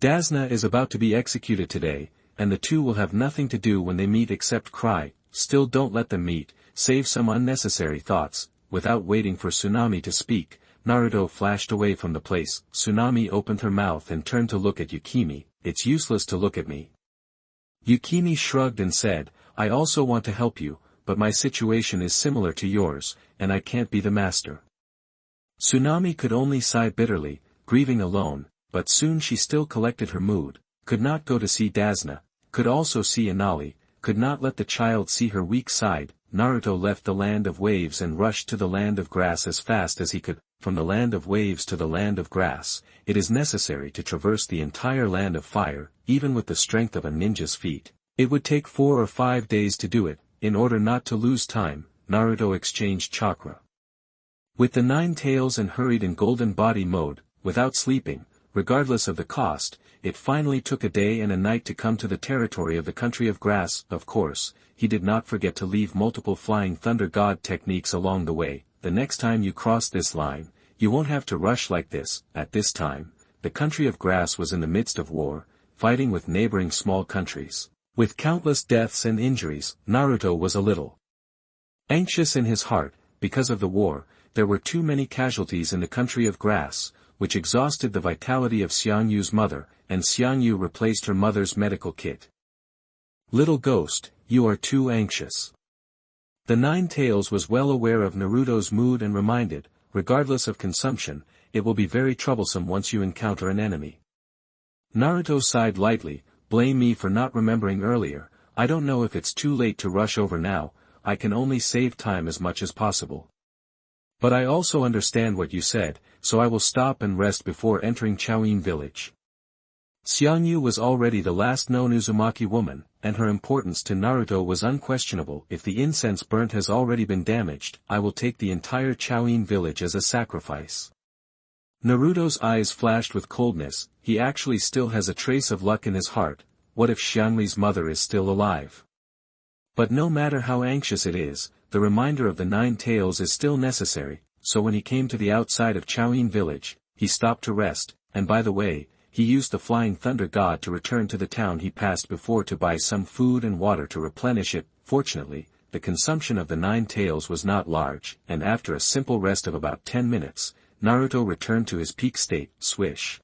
Dasna is about to be executed today, and the two will have nothing to do when they meet except cry. Still don't let them meet, save some unnecessary thoughts. Without waiting for Tsunami to speak, Naruto flashed away from the place. Tsunami opened her mouth and turned to look at Yukimi. It's useless to look at me. Yukimi shrugged and said, I also want to help you, but my situation is similar to yours, and I can't be the master. Tsunami could only sigh bitterly, grieving alone, but soon she still collected her mood, could not go to see Dasna, could also see Inali, could not let the child see her weak side. Naruto left the land of waves and rushed to the land of grass as fast as he could. From the land of waves to the land of grass, it is necessary to traverse the entire land of fire, even with the strength of a ninja's feet. It would take 4 or 5 days to do it. In order not to lose time, Naruto exchanged chakra with the 9 tails and hurried in golden body mode, without sleeping, regardless of the cost. It finally took a day and a night to come to the territory of the country of grass. Of course, he did not forget to leave multiple flying thunder god techniques along the way. The next time you cross this line, you won't have to rush like this. At this time, the country of grass was in the midst of war, fighting with neighboring small countries. With countless deaths and injuries, Naruto was a little anxious in his heart. Because of the war, there were too many casualties in the country of grass, which exhausted the vitality of Xiangyu's mother, and Xiangyu replaced her mother's medical kit. Little ghost, you are too anxious. The 9 tails was well aware of Naruto's mood and reminded, regardless of consumption, it will be very troublesome once you encounter an enemy. Naruto sighed lightly, blame me for not remembering earlier. I don't know if it's too late to rush over now, I can only save time as much as possible. But I also understand what you said, so I will stop and rest before entering Chaoin village. Xiangyu was already the last known Uzumaki woman, and her importance to Naruto was unquestionable. If the incense burnt has already been damaged, I will take the entire Chaoin village as a sacrifice. Naruto's eyes flashed with coldness. He actually still has a trace of luck in his heart. What if Xiangli's mother is still alive? But no matter how anxious it is, the reminder of the 9 tails is still necessary. So when he came to the outside of Chaoin village, he stopped to rest, and by the way, he used the flying thunder god to return to the town he passed before to buy some food and water to replenish it. Fortunately, the consumption of the 9 tails was not large, and after a simple rest of about 10 minutes, Naruto returned to his peak state. Swish.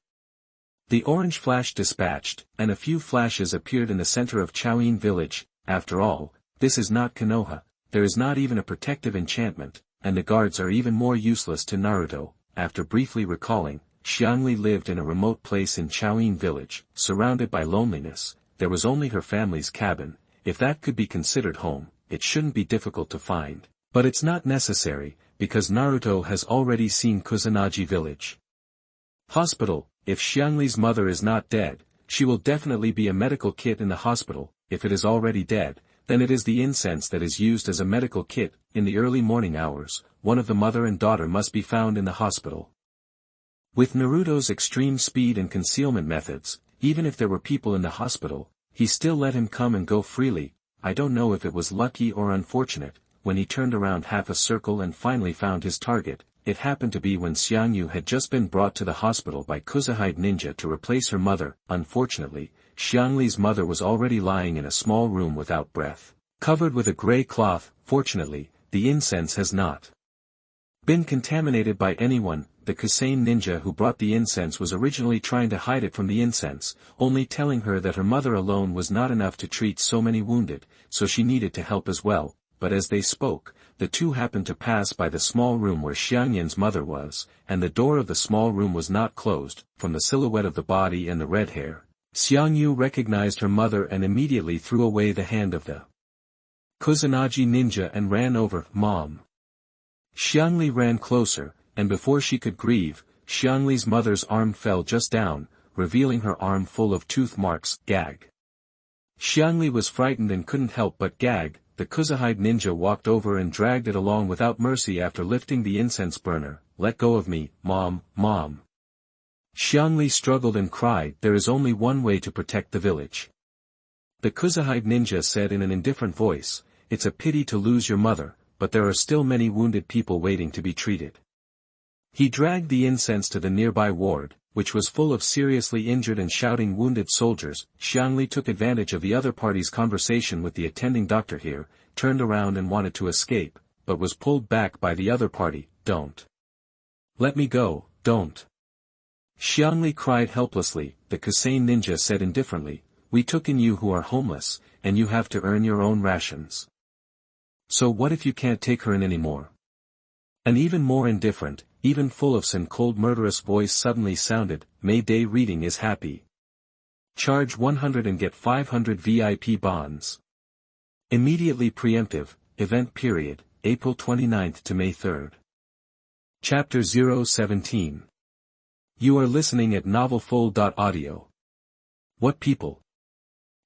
The orange flash dispatched, and a few flashes appeared in the center of Chaoin village. After all, this is not Konoha, there is not even a protective enchantment, and the guards are even more useless to Naruto. After briefly recalling, Xiangli lived in a remote place in Chaoin village, surrounded by loneliness. There was only her family's cabin. If that could be considered home, it shouldn't be difficult to find. But it's not necessary, because Naruto has already seen Kusanagi village. Hospital. If Xiangli's mother is not dead, she will definitely be a medical kit in the hospital. If it is already dead, then it is the incense that is used as a medical kit. In the early morning hours, one of the mother and daughter must be found in the hospital. With Naruto's extreme speed and concealment methods, even if there were people in the hospital, he still let him come and go freely. I don't know if it was lucky or unfortunate. When he turned around half a circle and finally found his target, it happened to be when Xiangyu had just been brought to the hospital by Kusanagi ninja to replace her mother. Unfortunately, Xiangli's mother was already lying in a small room without breath, covered with a gray cloth. Fortunately, the incense has not been contaminated by anyone. The Kusane ninja who brought the incense was originally trying to hide it from the incense, only telling her that her mother alone was not enough to treat so many wounded, so she needed to help as well. But as they spoke, the two happened to pass by the small room where Xiangyan's mother was, and the door of the small room was not closed. From the silhouette of the body and the red hair, Xiangyu recognized her mother and immediately threw away the hand of the Kusanagi ninja and ran over. Mom. Xiangli ran closer, and before she could grieve, Xiangli's mother's arm fell just down, revealing her arm full of tooth marks. Gag. Xiangli was frightened and couldn't help but gag. The Kusanagi ninja walked over and dragged it along without mercy after lifting the incense burner. Let go of me, Mom, Mom. Xiangli struggled and cried. There is only one way to protect the village. The Kusanagi ninja said in an indifferent voice, it's a pity to lose your mother, but there are still many wounded people waiting to be treated. He dragged the incense to the nearby ward, which was full of seriously injured and shouting wounded soldiers. Xiangli took advantage of the other party's conversation with the attending doctor here, turned around and wanted to escape, but was pulled back by the other party. Don't. Let me go, don't. Xiangli cried helplessly. The Kusane ninja said indifferently, we took in you who are homeless, and you have to earn your own rations. So what if you can't take her in anymore? An even more indifferent, even full of sin cold murderous voice suddenly sounded, Mayday reading is happy. Charge 100 and get 500 VIP bonds. Immediately preemptive, event period, April 29th to May 3rd. Chapter 017. You are listening at novelfull.audio. What people?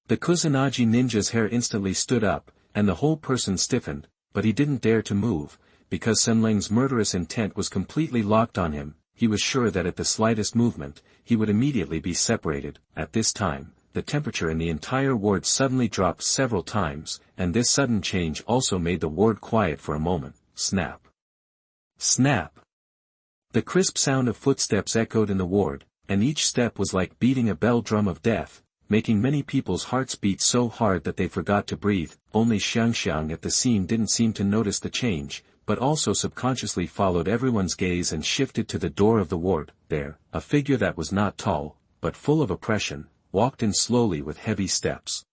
The Kusanagi ninja's hair instantly stood up, and the whole person stiffened, but he didn't dare to move, because Senleng's murderous intent was completely locked on him. He was sure that at the slightest movement, he would immediately be separated. At this time, the temperature in the entire ward suddenly dropped several times, and this sudden change also made the ward quiet for a moment. Snap. Snap. The crisp sound of footsteps echoed in the ward, and each step was like beating a bell drum of death, making many people's hearts beat so hard that they forgot to breathe. Only Xiangxiang at the scene didn't seem to notice the change, but also subconsciously followed everyone's gaze and shifted to the door of the ward. There, a figure that was not tall, but full of oppression, walked in slowly with heavy steps.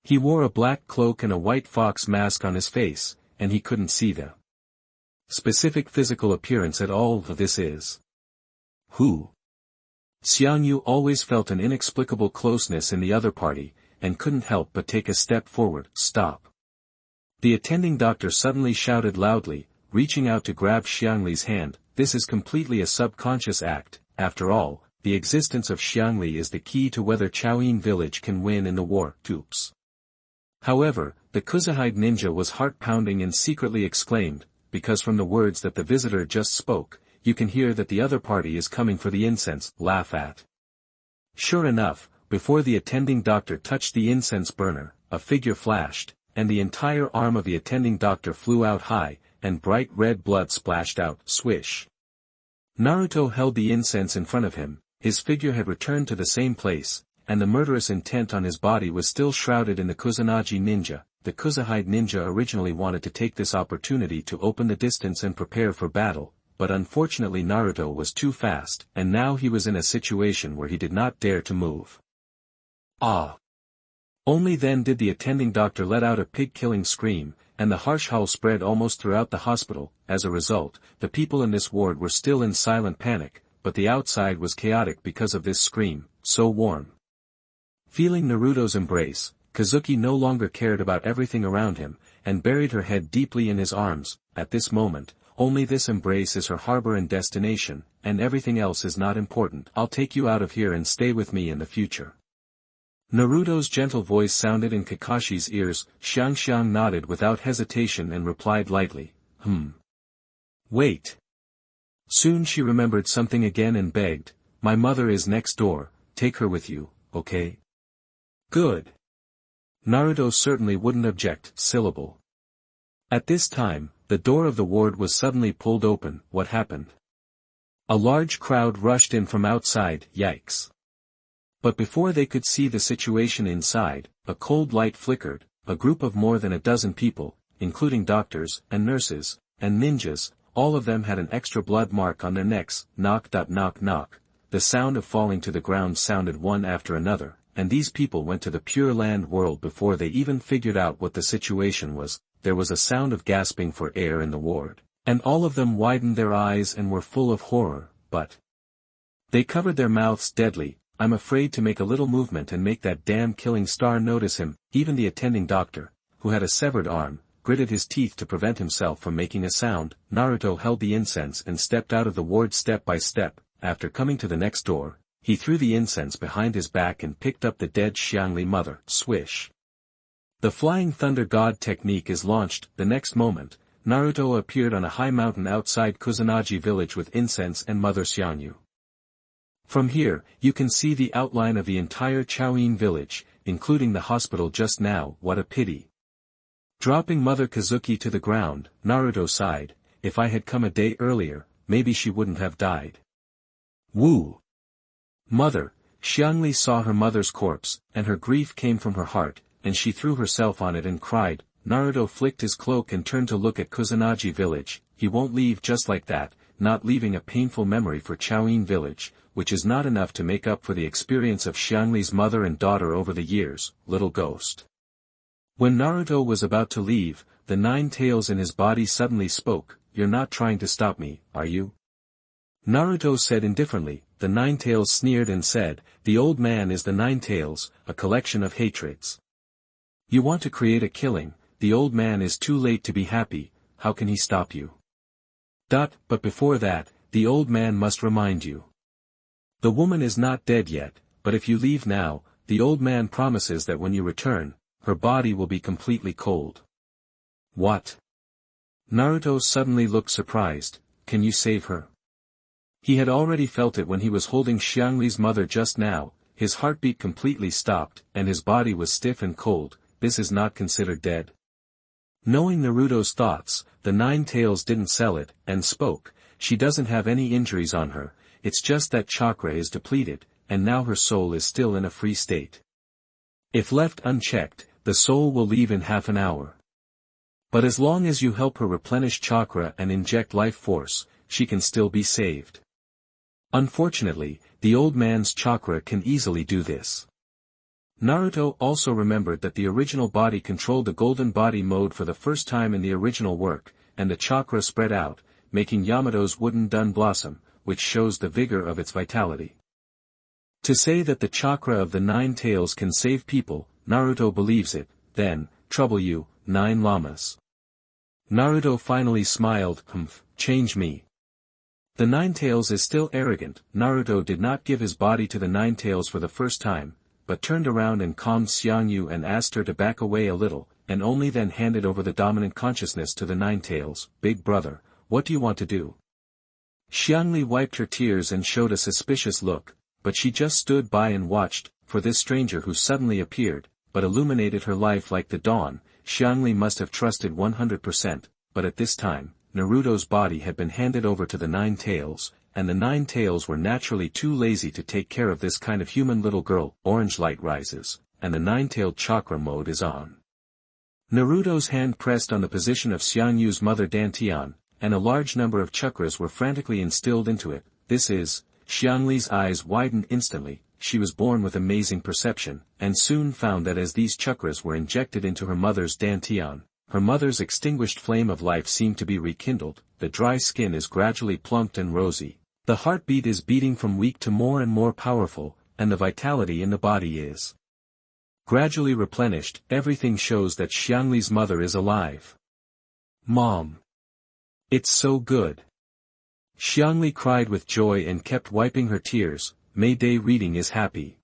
He wore a black cloak and a white fox mask on his face, and he couldn't see the specific physical appearance at all. This is who? Xiangyu always felt an inexplicable closeness in the other party, and couldn't help but take a step forward. Stop. The attending doctor suddenly shouted loudly, reaching out to grab Xiangli's hand. This is completely a subconscious act. After all, the existence of Xiangli is the key to whether Chaoyin village can win in the war. Oops. However, the Kusanagi ninja was heart-pounding and secretly exclaimed, because from the words that the visitor just spoke, you can hear that the other party is coming for the incense. Laugh at. Sure enough, before the attending doctor touched the incense burner, a figure flashed, and the entire arm of the attending doctor flew out high, and bright red blood splashed out. Swish. Naruto held the incense in front of him, his figure had returned to the same place, and the murderous intent on his body was still shrouded in the Kusanagi ninja. The Kusanagi ninja originally wanted to take this opportunity to open the distance and prepare for battle, but unfortunately Naruto was too fast, and now he was in a situation where he did not dare to move. Ah! Only then did the attending doctor let out a pig-killing scream, and the harsh howl spread almost throughout the hospital. As a result, the people in this ward were still in silent panic, but the outside was chaotic because of this scream, so warm. Feeling Naruto's embrace, Kazuki no longer cared about everything around him, and buried her head deeply in his arms. At this moment, only this embrace is her harbor and destination, and everything else is not important. I'll take you out of here and stay with me in the future. Naruto's gentle voice sounded in Kakashi's ears. Xiangxiang nodded without hesitation and replied lightly, Wait. Soon she remembered something again and begged, my mother is next door, take her with you, okay? Good. Naruto certainly wouldn't object. Syllable. At this time, the door of the ward was suddenly pulled open. What happened? A large crowd rushed in from outside. Yikes. But before they could see the situation inside, a cold light flickered. A group of more than a dozen people, including doctors, and nurses, and ninjas, all of them had an extra blood mark on their necks. Knock. Knock. Knock. The sound of falling to the ground sounded one after another, and these people went to the Pure Land world before they even figured out what the situation was. There was a sound of gasping for air in the ward, and all of them widened their eyes and were full of horror, but they covered their mouths deadly. I'm afraid to make a little movement and make that damn killing star notice him. Even the attending doctor, who had a severed arm, gritted his teeth to prevent himself from making a sound. Naruto held the incense and stepped out of the ward step by step. After coming to the next door, he threw the incense behind his back and picked up the dead Xiangli mother. Swish. The Flying Thunder God technique is launched. The next moment, Naruto appeared on a high mountain outside Kusanagi village with incense and Mother Xiangyu. From here, you can see the outline of the entire Chaoyin village, including the hospital just now. What a pity. Dropping Mother Kazuki to the ground, Naruto sighed, if I had come a day earlier, maybe she wouldn't have died. Woo! Mother, Xiangli saw her mother's corpse, and her grief came from her heart, and she threw herself on it and cried. Naruto flicked his cloak and turned to look at Kusanagi village. He won't leave just like that, not leaving a painful memory for Chaoyin village. which is not enough to make up for the experience of Xiangli's mother and daughter over the years, little ghost. When Naruto was about to leave, the 9 tails in his body suddenly spoke, "You're not trying to stop me, are you?" Naruto said indifferently. The 9 tails sneered and said, "The old man is the 9 tails, a collection of hatreds. You want to create a killing, the old man is too late to be happy, how can he stop you? But before that, the old man must remind you. The woman is not dead yet, but if you leave now, the old man promises that when you return, her body will be completely cold." "What?" Naruto suddenly looked surprised. "Can you save her?" He had already felt it when he was holding Xiangli's mother just now, his heartbeat completely stopped, and his body was stiff and cold. This is not considered dead. Knowing Naruto's thoughts, the 9 tails didn't sell it, and spoke, "She doesn't have any injuries on her, it's just that chakra is depleted, and now her soul is still in a free state. If left unchecked, the soul will leave in half an hour. But as long as you help her replenish chakra and inject life force, she can still be saved. Unfortunately, the old man's chakra can easily do this." Naruto also remembered that the original body controlled the golden body mode for the first time in the original work, and the chakra spread out, making Yamato's wooden dun blossom, which shows the vigor of its vitality. To say that the chakra of the 9 tails can save people, Naruto believes it, then, trouble you, 9 llamas. Naruto finally smiled, change me. The 9 tails is still arrogant. Naruto did not give his body to the 9 tails for the first time, but turned around and calmed Xiangyu and asked her to back away a little, and only then handed over the dominant consciousness to the 9 tails. "Big brother, what do you want to do?" Xiangli wiped her tears and showed a suspicious look, but she just stood by and watched, for this stranger who suddenly appeared, but illuminated her life like the dawn. Xiangli must have trusted 100%, but at this time, Naruto's body had been handed over to the 9 tails, and the 9 tails were naturally too lazy to take care of this kind of human little girl. Orange light rises, and the 9-tailed chakra mode is on. Naruto's hand pressed on the position of Xiangyu's mother Dantian, and a large number of chakras were frantically instilled into it. This is, Xiangli's eyes widened instantly. She was born with amazing perception, and soon found that as these chakras were injected into her mother's Dantian, her mother's extinguished flame of life seemed to be rekindled, the dry skin is gradually plumped and rosy, the heartbeat is beating from weak to more and more powerful, and the vitality in the body is gradually replenished. Everything shows that Xiangli's mother is alive. "Mom! It's so good!" Xiangli cried with joy and kept wiping her tears. Mayday reading is happy.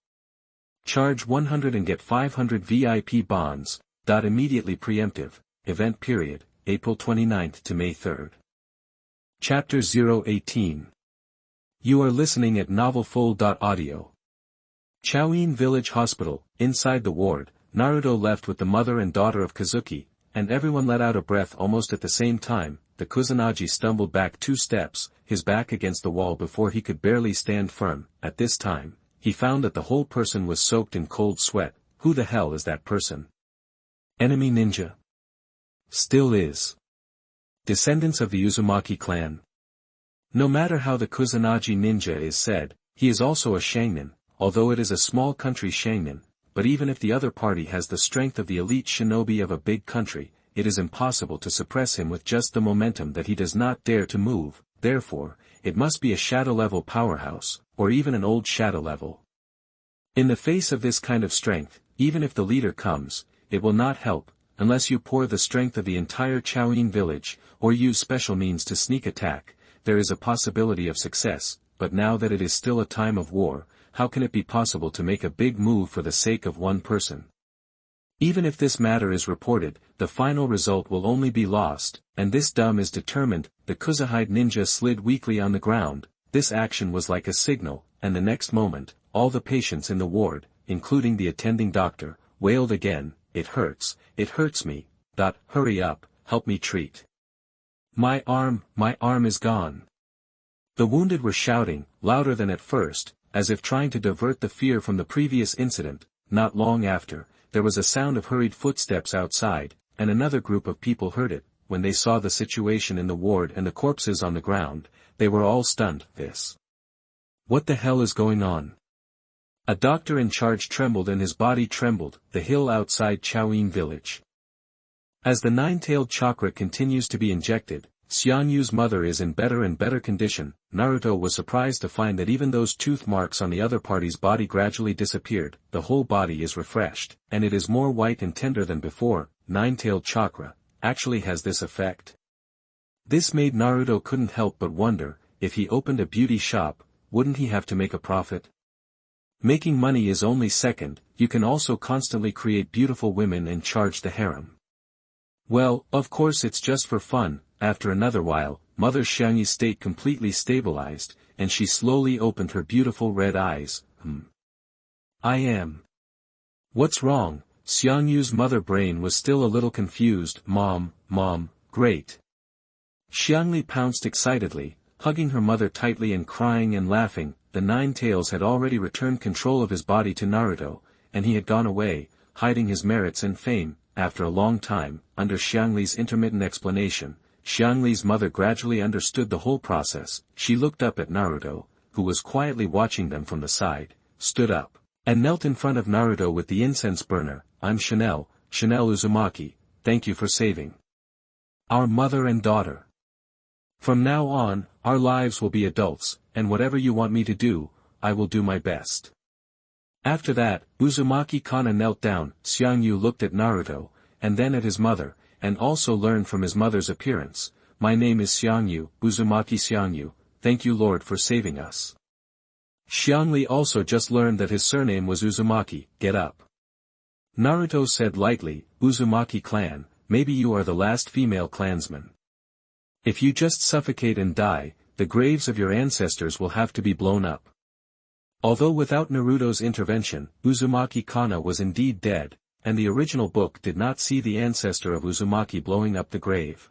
Charge 100 and get 500 VIP bonds. Immediately preemptive. Event period, April 29th to May 3rd. Chapter 018. You are listening at novelfull.audio. Chaoin Village Hospital. Inside the ward, Naruto left with the mother and daughter of Kazuki, and everyone let out a breath almost at the same time. The Kusanagi stumbled back 2 steps, his back against the wall before he could barely stand firm. At this time, he found that the whole person was soaked in cold sweat. Who the hell is that person? Enemy ninja? Still is. Descendants of the Uzumaki clan. No matter how the Kusanagi ninja is said, he is also a shanin, although it is a small country shanin, but even if the other party has the strength of the elite shinobi of a big country, it is impossible to suppress him with just the momentum that he does not dare to move. Therefore, it must be a shadow-level powerhouse, or even an old shadow level. In the face of this kind of strength, even if the leader comes, it will not help, unless you pour the strength of the entire Chaoin village, or use special means to sneak attack. There is a possibility of success, but now that it is still a time of war, how can it be possible to make a big move for the sake of one person? Even if this matter is reported, the final result will only be lost, and this dumb is determined. The Kusanagi ninja slid weakly on the ground. This action was like a signal, and the next moment, all the patients in the ward, including the attending doctor, wailed again, it hurts me. Hurry up, help me treat. My arm is gone. The wounded were shouting, louder than at first, as if trying to divert the fear from the previous incident. Not long after, there was a sound of hurried footsteps outside, and another group of people heard it. When they saw the situation in the ward and the corpses on the ground, they were all stunned. This What the hell is going on? A doctor in charge trembled and his body trembled, the hill outside Chaoyin village. As the nine-tailed chakra continues to be injected, Xiangyu's mother is in better and better condition. Naruto was surprised to find that even those tooth marks on the other party's body gradually disappeared, the whole body is refreshed, and it is more white and tender than before. Nine-tailed chakra actually has this effect. This made Naruto couldn't help but wonder, if he opened a beauty shop, wouldn't he have to make a profit? Making money is only second, you can also constantly create beautiful women and charge the harem. Well, of course it's just for fun. After another while, Mother Xiangyu's state completely stabilized, and she slowly opened her beautiful red eyes. I am. What's wrong? Xiangyu's mother brain was still a little confused. Mom, great. Xiangli pounced excitedly, hugging her mother tightly and crying and laughing. The Nine Tails had already returned control of his body to Naruto, and he had gone away, hiding his merits and fame. After a long time, under Xiangli's intermittent explanation, Xiangli's mother gradually understood the whole process. She looked up at Naruto, who was quietly watching them from the side, stood up, and knelt in front of Naruto with the incense burner. I'm Chanel Uzumaki, thank you for saving our mother and daughter. From now on, our lives will be adults, and whatever you want me to do, I will do my best. After that, Uzumaki Kana knelt down. Xiangyu looked at Naruto, and then at his mother, and also learned from his mother's appearance. My name is Xiangyu, Uzumaki Xiangyu, thank you Lord for saving us. Xiangli also just learned that his surname was Uzumaki. Get up. Naruto said lightly, Uzumaki clan, maybe you are the last female clansman. If you just suffocate and die, the graves of your ancestors will have to be blown up. Although without Naruto's intervention, Uzumaki Kana was indeed dead, and the original book did not see the ancestor of Uzumaki blowing up the grave.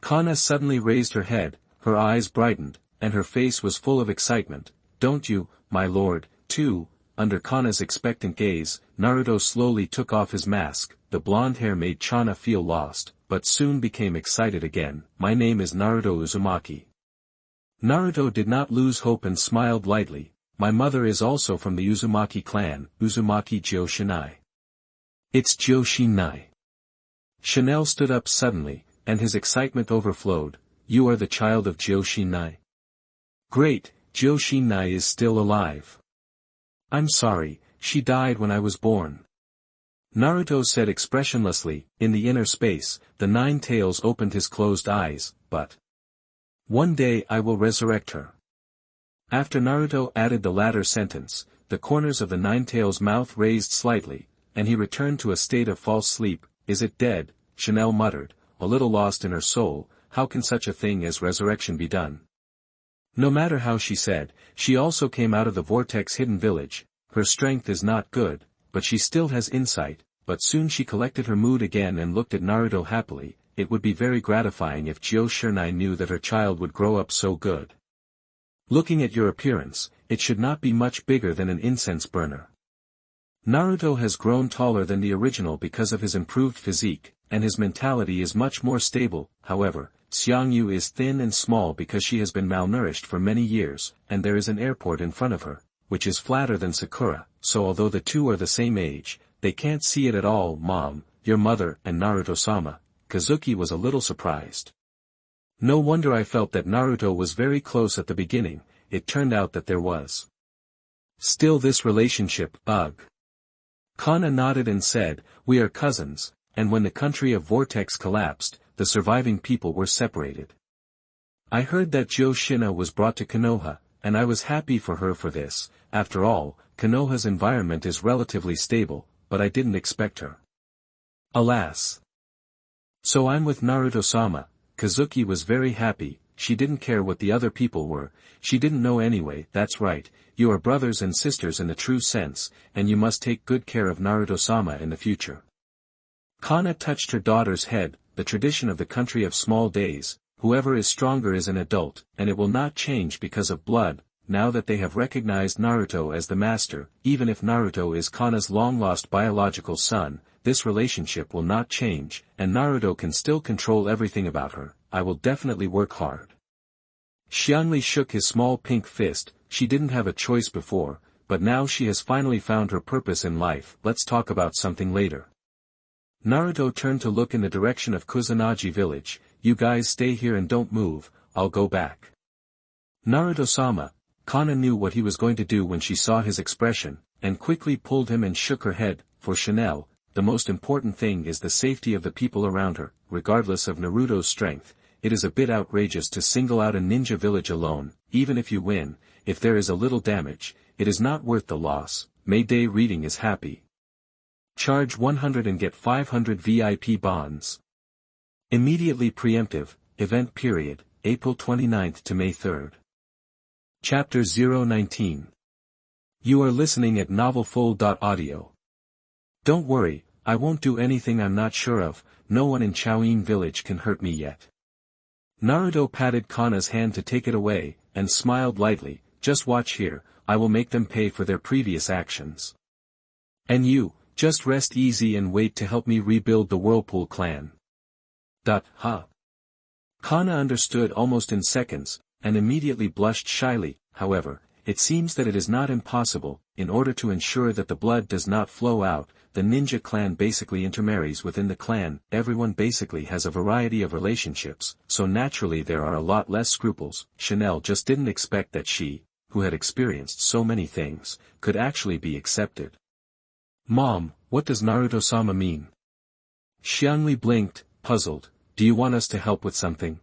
Kana suddenly raised her head, her eyes brightened, and her face was full of excitement. Don't you, my lord, too? Under Kana's expectant gaze, Naruto slowly took off his mask. The blonde hair made Chana feel lost, but soon became excited again. My name is Naruto Uzumaki. Naruto did not lose hope and smiled lightly. My mother is also from the Uzumaki clan, Uzumaki Joshinai. It's Joshinai. Chanel stood up suddenly, and his excitement overflowed. You are the child of Joshinai? Great, Joshinai is still alive. I'm sorry, she died when I was born. Naruto said expressionlessly. In the inner space, the Nine Tails opened his closed eyes, but one day I will resurrect her. After Naruto added the latter sentence, the corners of the Nine Tails' mouth raised slightly, and he returned to a state of false sleep. Is it dead? Chanel muttered, a little lost in her soul. How can such a thing as resurrection be done? No matter how she said, she also came out of the vortex hidden village. Her strength is not good, but she still has insight. But soon she collected her mood again and looked at Naruto happily. It would be very gratifying if Joshinai knew that her child would grow up so good. Looking at your appearance, it should not be much bigger than an incense burner. Naruto has grown taller than the original because of his improved physique, and his mentality is much more stable. However, Xiangyu is thin and small because she has been malnourished for many years, and there is an airport in front of her, which is flatter than Sakura, so although the two are the same age, they can't see it at all. Mom, your mother, and Naruto-sama. Kazuki was a little surprised. No wonder I felt that Naruto was very close at the beginning. It turned out that there was still this relationship. Ugh. Kana nodded and said, we are cousins, and when the country of Vortex collapsed, the surviving people were separated. I heard that Joshina was brought to Konoha, and I was happy for her for this. After all, Konoha's environment is relatively stable, but I didn't expect her. Alas. So I'm with Naruto-sama. Kazuki was very happy. She didn't care what the other people were, she didn't know anyway. That's right, you are brothers and sisters in the true sense, and you must take good care of Naruto-sama in the future. Kana touched her daughter's head. The tradition of the country of small days, whoever is stronger is an adult, and it will not change because of blood. Now that they have recognized Naruto as the master, even if Naruto is Kana's long-lost biological son, this relationship will not change, and Naruto can still control everything about her. I will definitely work hard. Xiangli shook his small pink fist. She didn't have a choice before, but now she has finally found her purpose in life. Let's talk about something later. Naruto turned to look in the direction of Kusanagi village. You guys stay here and don't move, I'll go back. Naruto-sama, Kana knew what he was going to do when she saw his expression, and quickly pulled him and shook her head. For Chanel, the most important thing is the safety of the people around her, regardless of Naruto's strength. It is a bit outrageous to single out a ninja village alone. Even if you win, if there is a little damage, it is not worth the loss. Mayday reading is happy. Charge 100 and get 500 VIP bonds. Immediately preemptive, event period, April 29th to May 3rd. Chapter 019. You are listening at novelfull.audio. Don't worry, I won't do anything I'm not sure of. No one in Chaoin village can hurt me yet. Naruto patted Kana's hand to take it away, and smiled lightly. Just watch here, I will make them pay for their previous actions. And you, just rest easy and wait to help me rebuild the Whirlpool clan. Kana understood almost in seconds, and immediately blushed shyly. However, it seems that it is not impossible. In order to ensure that the blood does not flow out, the ninja clan basically intermarries within the clan. Everyone basically has a variety of relationships, so naturally there are a lot less scruples. Chanel just didn't expect that she, who had experienced so many things, could actually be accepted. Mom, what does Naruto-sama mean? Xiangli blinked, puzzled. Do you want us to help with something?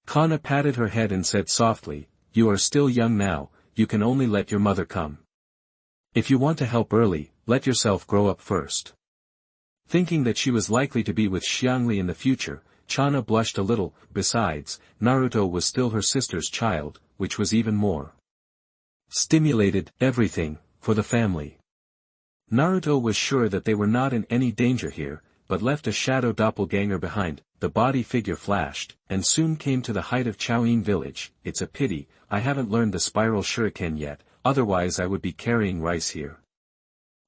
Kana patted her head and said softly, you are still young now, you can only let your mother come. If you want to help early, let yourself grow up first. Thinking that she was likely to be with Xiangli in the future, Chana blushed a little. Besides, Naruto was still her sister's child, which was even more stimulated. Everything, for the family. Naruto was sure that they were not in any danger here, but left a shadow doppelganger behind. The body figure flashed, and soon came to the height of Chaoin village. It's a pity, I haven't learned the spiral shuriken yet, otherwise I would be carrying rice here.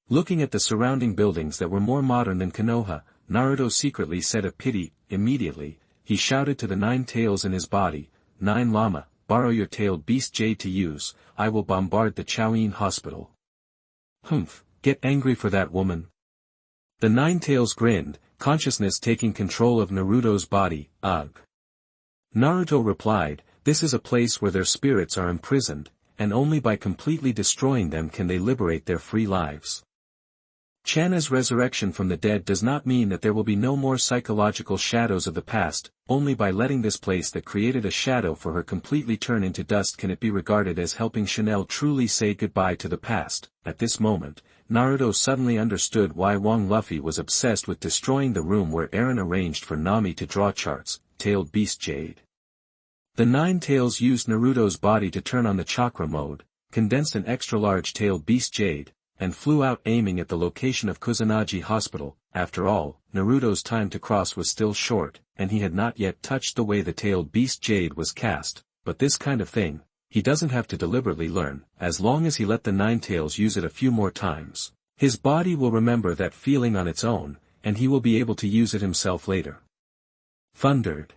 Looking at the surrounding buildings that were more modern than Konoha, Naruto secretly said a pity. Immediately, he shouted to the 9 tails in his body, 9 Llama, borrow your tailed beast jade to use, I will bombard the Chaoin hospital. Humph, get angry for that woman. The 9 tails grinned, consciousness taking control of Naruto's body. Ugh. Naruto replied, this is a place where their spirits are imprisoned, and only by completely destroying them can they liberate their free lives. Chana's resurrection from the dead does not mean that there will be no more psychological shadows of the past. Only by letting this place that created a shadow for her completely turn into dust can it be regarded as helping Chanel truly say goodbye to the past. At this moment, Naruto suddenly understood why Wang Luffy was obsessed with destroying the room where Eren arranged for Nami to draw charts. Tailed beast jade. The 9 tails used Naruto's body to turn on the chakra mode, condensed an extra-large tailed beast jade, and flew out aiming at the location of Kusanagi Hospital. After all, Naruto's time to cross was still short, and he had not yet touched the way the tailed beast jade was cast. But this kind of thing, he doesn't have to deliberately learn. As long as he let the 9 tails use it a few more times, his body will remember that feeling on its own, and he will be able to use it himself later. Thundered.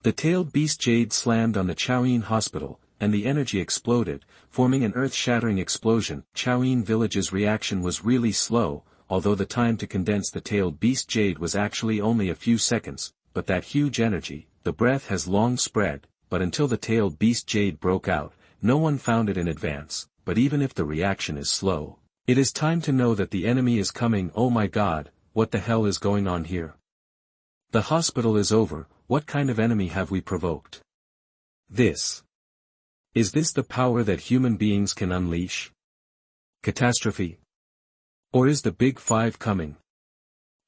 The tailed beast jade slammed on the Chaoin hospital, and the energy exploded, forming an earth-shattering explosion. Chaoin village's reaction was really slow, although the time to condense the tailed beast jade was actually only a few seconds. But that huge energy, the breath has long spread. But until the tailed beast jade broke out, no one found it in advance. But even if the reaction is slow, it is time to know that the enemy is coming. Oh my god, what the hell is going on here? The hospital is over. What kind of enemy have we provoked? Is this the power that human beings can unleash? Catastrophe? Or is the Big Five coming?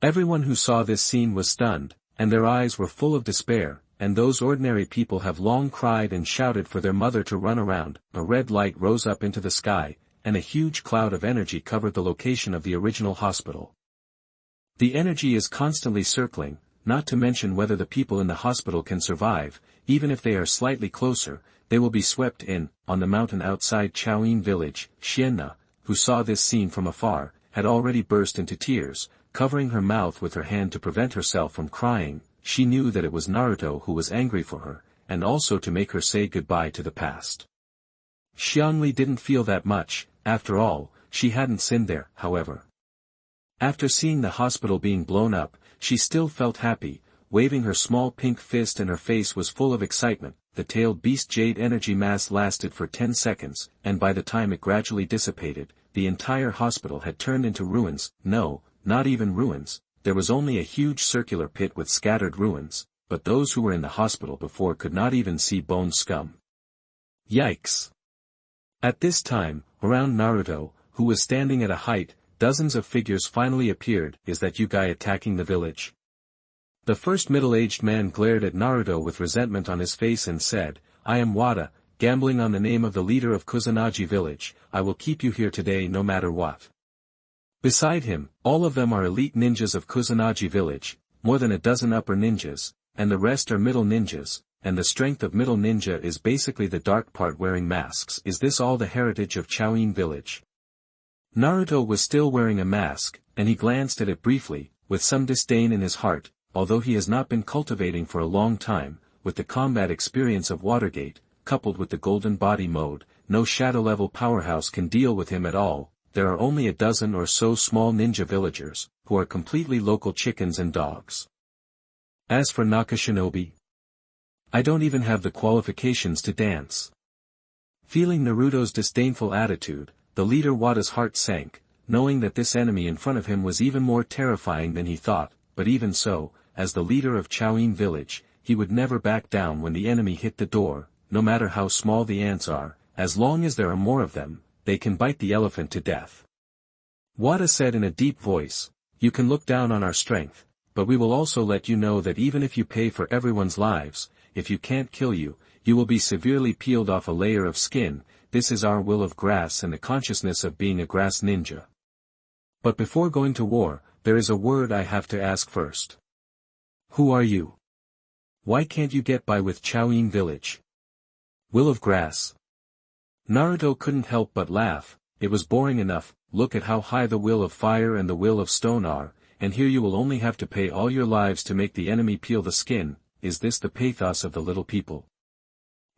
Everyone who saw this scene was stunned, and their eyes were full of despair, and those ordinary people have long cried and shouted for their mother to run around. A red light rose up into the sky, and a huge cloud of energy covered the location of the original hospital. The energy is constantly circling, not to mention whether the people in the hospital can survive. Even if they are slightly closer, they will be swept in. On the mountain outside Chaoin village, Xianna, who saw this scene from afar, had already burst into tears, covering her mouth with her hand to prevent herself from crying. She knew that it was Naruto who was angry for her, and also to make her say goodbye to the past. Xiangli didn't feel that much, after all, she hadn't sinned there, however. After seeing the hospital being blown up, she still felt happy, waving her small pink fist, and her face was full of excitement. The tailed beast jade energy mass lasted for 10 seconds, and by the time it gradually dissipated, the entire hospital had turned into ruins. No, not even ruins, there was only a huge circular pit with scattered ruins, but those who were in the hospital before could not even see bone scum. Yikes! At this time, around Naruto, who was standing at a height, dozens of figures finally appeared. Is that you guy attacking the village? The first middle-aged man glared at Naruto with resentment on his face and said, I am Wada, gambling on the name of the leader of Kusanagi village. I will keep you here today no matter what. Beside him, all of them are elite ninjas of Kusanagi village, more than a dozen upper ninjas, and the rest are middle ninjas, and the strength of middle ninja is basically the dark part wearing masks. Is this all the heritage of Choin village? Naruto was still wearing a mask, and he glanced at it briefly, with some disdain in his heart, although he has not been cultivating for a long time. With the combat experience of Watergate, coupled with the golden body mode, no shadow-level powerhouse can deal with him at all. There are only a dozen or so small ninja villagers, who are completely local chickens and dogs. As for Nakashinobi, I don't even have the qualifications to dance. Feeling Naruto's disdainful attitude, the leader Wada's heart sank, knowing that this enemy in front of him was even more terrifying than he thought. But even so, as the leader of Choin village, he would never back down when the enemy hit the door. No matter how small the ants are, as long as there are more of them, they can bite the elephant to death. Wada said in a deep voice, you can look down on our strength, but we will also let you know that even if you pay for everyone's lives, if you can't kill you, you will be severely peeled off a layer of skin. This is our will of grass and the consciousness of being a grass ninja. But before going to war, there is a word I have to ask first. Who are you? Why can't you get by with Choin village? Will of grass. Naruto couldn't help but laugh. It was boring enough. Look at how high the will of fire and the will of stone are, and here you will only have to pay all your lives to make the enemy peel the skin. Is this the pathos of the little people?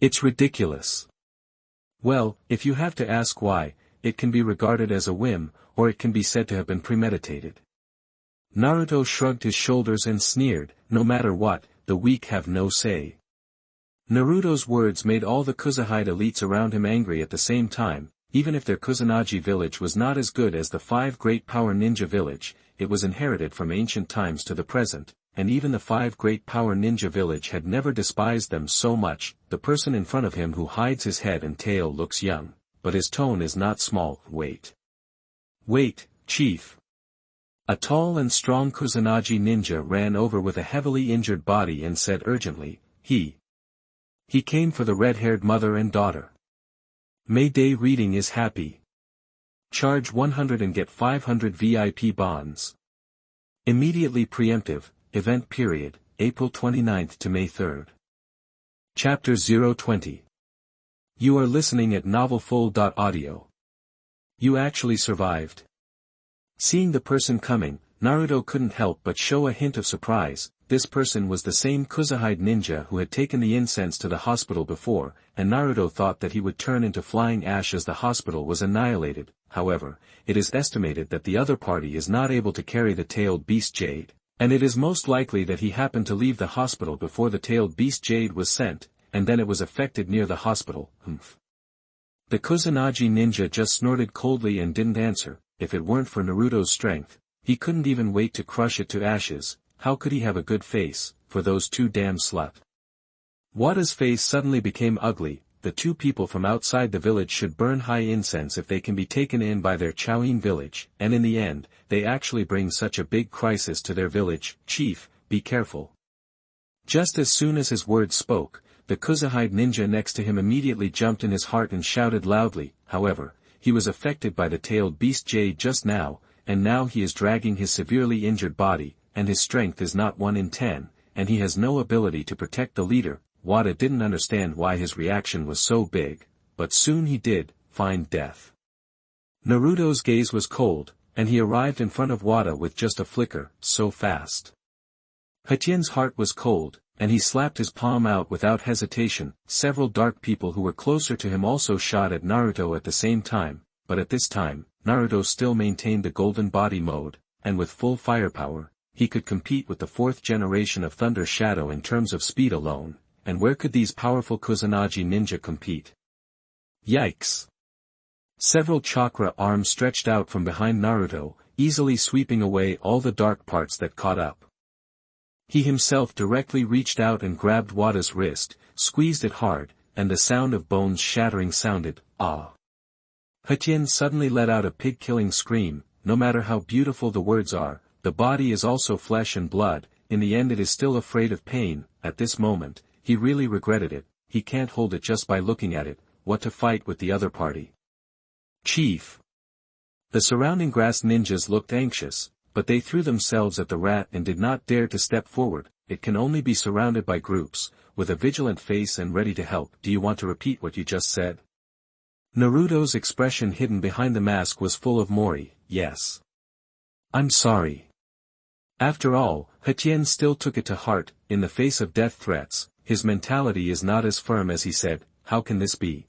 It's ridiculous. Well, if you have to ask why, it can be regarded as a whim, or it can be said to have been premeditated. Naruto shrugged his shoulders and sneered, no matter what, the weak have no say. Naruto's words made all the Kusanagi elites around him angry at the same time. Even if their Kusanagi village was not as good as the 5 Great Power Ninja village, it was inherited from ancient times to the present, and even the 5 Great Power Ninja village had never despised them so much. The person in front of him who hides his head and tail looks young, but his tone is not small. Wait, chief. A tall and strong Kusanagi ninja ran over with a heavily injured body and said urgently, He came for the red-haired mother and daughter. May Day reading is happy. Charge 100 and get 500 VIP bonds. Immediately preemptive, event period, April 29th to May 3rd. Chapter 020. You are listening at novelfull.audio. You actually survived. Seeing the person coming, Naruto couldn't help but show a hint of surprise. This person was the same Kusanagi ninja who had taken the incense to the hospital before, and Naruto thought that he would turn into flying ash as the hospital was annihilated. However, it is estimated that the other party is not able to carry the tailed beast jade, and it is most likely that he happened to leave the hospital before the tailed beast jade was sent, and then it was affected near the hospital. The Kusanagi ninja just snorted coldly and didn't answer. If it weren't for Naruto's strength, he couldn't even wait to crush it to ashes. How could he have a good face, for those two damn slut? Wada's face suddenly became ugly. The two people from outside the village should burn high incense if they can be taken in by their Choin village, and in the end, they actually bring such a big crisis to their village. Chief, be careful. Just as soon as his words spoke, the Kusanagi ninja next to him immediately jumped in his heart and shouted loudly. However, he was affected by the tailed beast jade just now, and now he is dragging his severely injured body, and his strength is not 1 in 10, and he has no ability to protect the leader. Wada didn't understand why his reaction was so big, but soon he did, find death. Naruto's gaze was cold, and he arrived in front of Wada with just a flicker, so fast. Hatien's heart was cold, and he slapped his palm out without hesitation. Several dark people who were closer to him also shot at Naruto at the same time, but at this time, Naruto still maintained the golden body mode, and with full firepower, he could compete with the fourth generation of Thunder Shadow in terms of speed alone, and where could these powerful Kusanagi ninja compete? Yikes! Several chakra arms stretched out from behind Naruto, easily sweeping away all the dark parts that caught up. He himself directly reached out and grabbed Wada's wrist, squeezed it hard, and the sound of bones shattering sounded, ah. Hatien suddenly let out a pig-killing scream. No matter how beautiful the words are, the body is also flesh and blood, in the end it is still afraid of pain. At this moment, he really regretted it. He can't hold it just by looking at it. What to fight with the other party? Chief! The surrounding grass ninjas looked anxious, but they threw themselves at the rat and did not dare to step forward. It can only be surrounded by groups, with a vigilant face and ready to help. Do you want to repeat what you just said? Naruto's expression hidden behind the mask was full of mori. Yes. I'm sorry. After all, Hatien still took it to heart. In the face of death threats, his mentality is not as firm as he said. How can this be?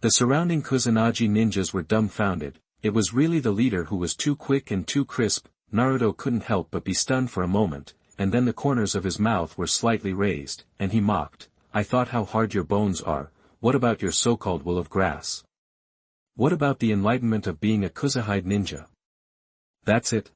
The surrounding Kusanagi ninjas were dumbfounded. It was really the leader who was too quick and too crisp. Naruto couldn't help but be stunned for a moment, and then the corners of his mouth were slightly raised, and he mocked. I thought how hard your bones are. What about your so-called will of grass? What about the enlightenment of being a Kusanagi ninja? That's it?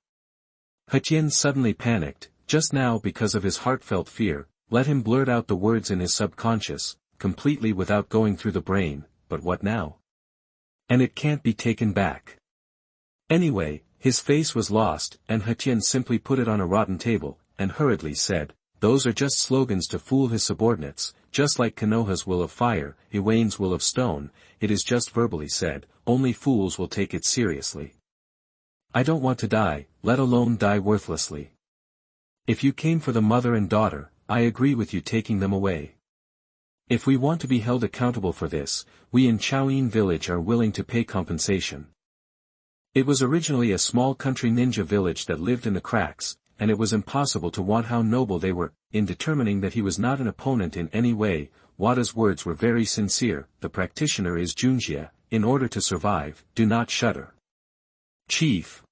Hatien suddenly panicked, just now because of his heartfelt fear. Let him blurt out the words in his subconscious, completely without going through the brain. But what now? And it can't be taken back. Anyway, his face was lost, and Hatien simply put it on a rotten table, and hurriedly said, those are just slogans to fool his subordinates, just like Konoha's will of fire, Iwain's will of stone. It is just verbally said, only fools will take it seriously. I don't want to die, let alone die worthlessly. If you came for the mother and daughter, I agree with you taking them away. If we want to be held accountable for this, we in Chaoyin village are willing to pay compensation. It was originally a small country ninja village that lived in the cracks, and it was impossible to want how noble they were. In determining that he was not an opponent in any way, Wada's words were very sincere. The practitioner is Junjia. In order to survive, do not shudder. Chief.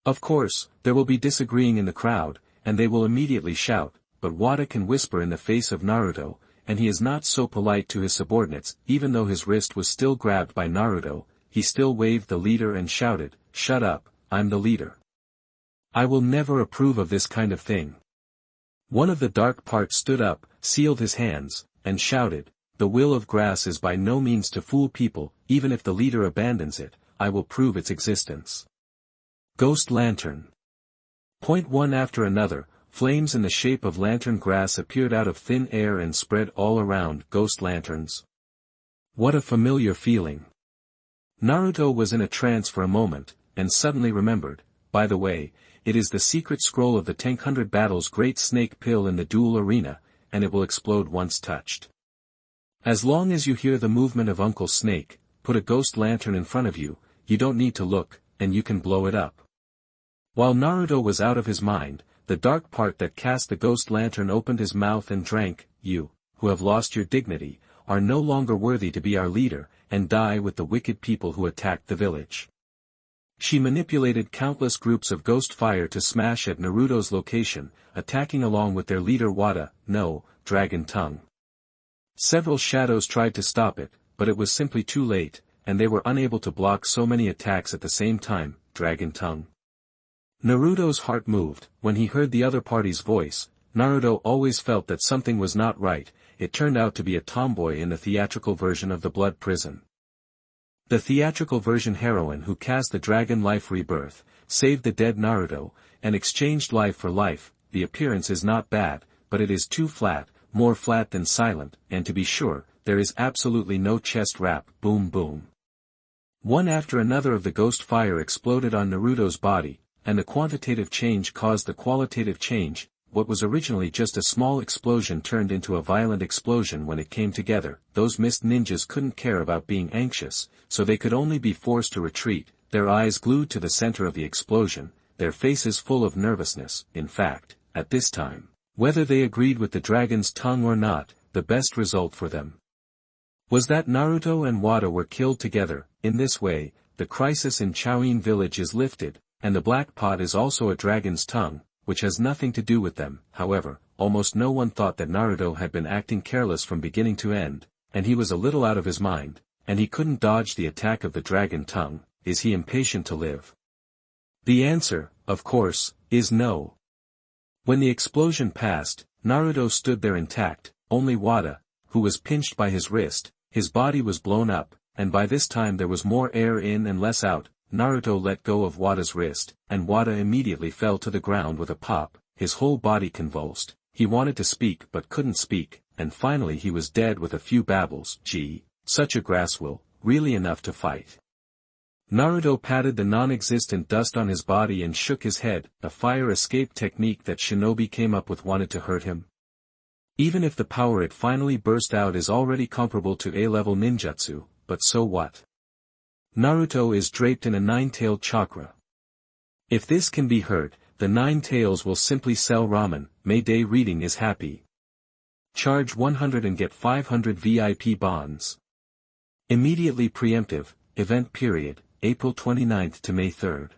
Of course, there will be disagreeing in the crowd, and they will immediately shout, but Wada can whisper in the face of Naruto, and he is not so polite to his subordinates. Even though his wrist was still grabbed by Naruto, he still waved the leader and shouted, shut up, I'm the leader. I will never approve of this kind of thing. One of the dark parts stood up, sealed his hands, and shouted, the will of grass is by no means to fool people. Even if the leader abandons it, I will prove its existence. Ghost Lantern. Point one after another, flames in the shape of lantern grass appeared out of thin air and spread all around. Ghost lanterns. What a familiar feeling. Naruto was in a trance for a moment, and suddenly remembered, by the way, it is the secret scroll of the 1000 battles great snake pill in the duel arena, and it will explode once touched. As long as you hear the movement of Uncle Snake, put a ghost lantern in front of you, you don't need to look, and you can blow it up. While Naruto was out of his mind, the dark part that cast the ghost lantern opened his mouth and drank. You, who have lost your dignity, are no longer worthy to be our leader, and die with the wicked people who attacked the village. She manipulated countless groups of ghost fire to smash at Naruto's location, attacking along with their leader Wada. No, Dragon Tongue. Several shadows tried to stop it, but it was simply too late, and they were unable to block so many attacks at the same time. Dragon Tongue. Naruto's heart moved. When he heard the other party's voice, Naruto always felt that something was not right. It turned out to be a tomboy in the theatrical version of the Blood Prison. The theatrical version heroine who cast the Dragon Life Rebirth, saved the dead Naruto, and exchanged life for life. The appearance is not bad, but it is too flat, more flat than silent, and to be sure, there is absolutely no chest rap. Boom boom. One after another of the ghost fire exploded on Naruto's body, and the quantitative change caused the qualitative change. What was originally just a small explosion turned into a violent explosion when it came together. Those mist ninjas couldn't care about being anxious, so they could only be forced to retreat, their eyes glued to the center of the explosion, their faces full of nervousness. In fact, at this time, whether they agreed with the dragon's tongue or not, the best result for them was that Naruto and Wada were killed together. In this way, the crisis in Chaoin village is lifted, and the black pot is also a dragon's tongue, which has nothing to do with them. However, almost no one thought that Naruto had been acting careless from beginning to end, and he was a little out of his mind, and he couldn't dodge the attack of the dragon tongue. Is he impatient to live? The answer, of course, is no. When the explosion passed, Naruto stood there intact. Only Wada, who was pinched by his wrist, his body was blown up, and by this time there was more air in and less out. Naruto let go of Wada's wrist, and Wada immediately fell to the ground with a pop. His whole body convulsed. He wanted to speak but couldn't speak, and finally he was dead with a few babbles. Gee, such a grass will, really enough to fight. Naruto patted the non-existent dust on his body and shook his head. A fire escape technique that shinobi came up with wanted to hurt him? Even if the power it finally burst out is already comparable to A-level ninjutsu, but so what? Naruto is draped in a nine-tailed chakra. If this can be hurt, the nine tails will simply sell ramen. Mayday reading is happy. Charge 100 and get 500 VIP bonds. Immediately preemptive, event period, April 29th to May 3rd.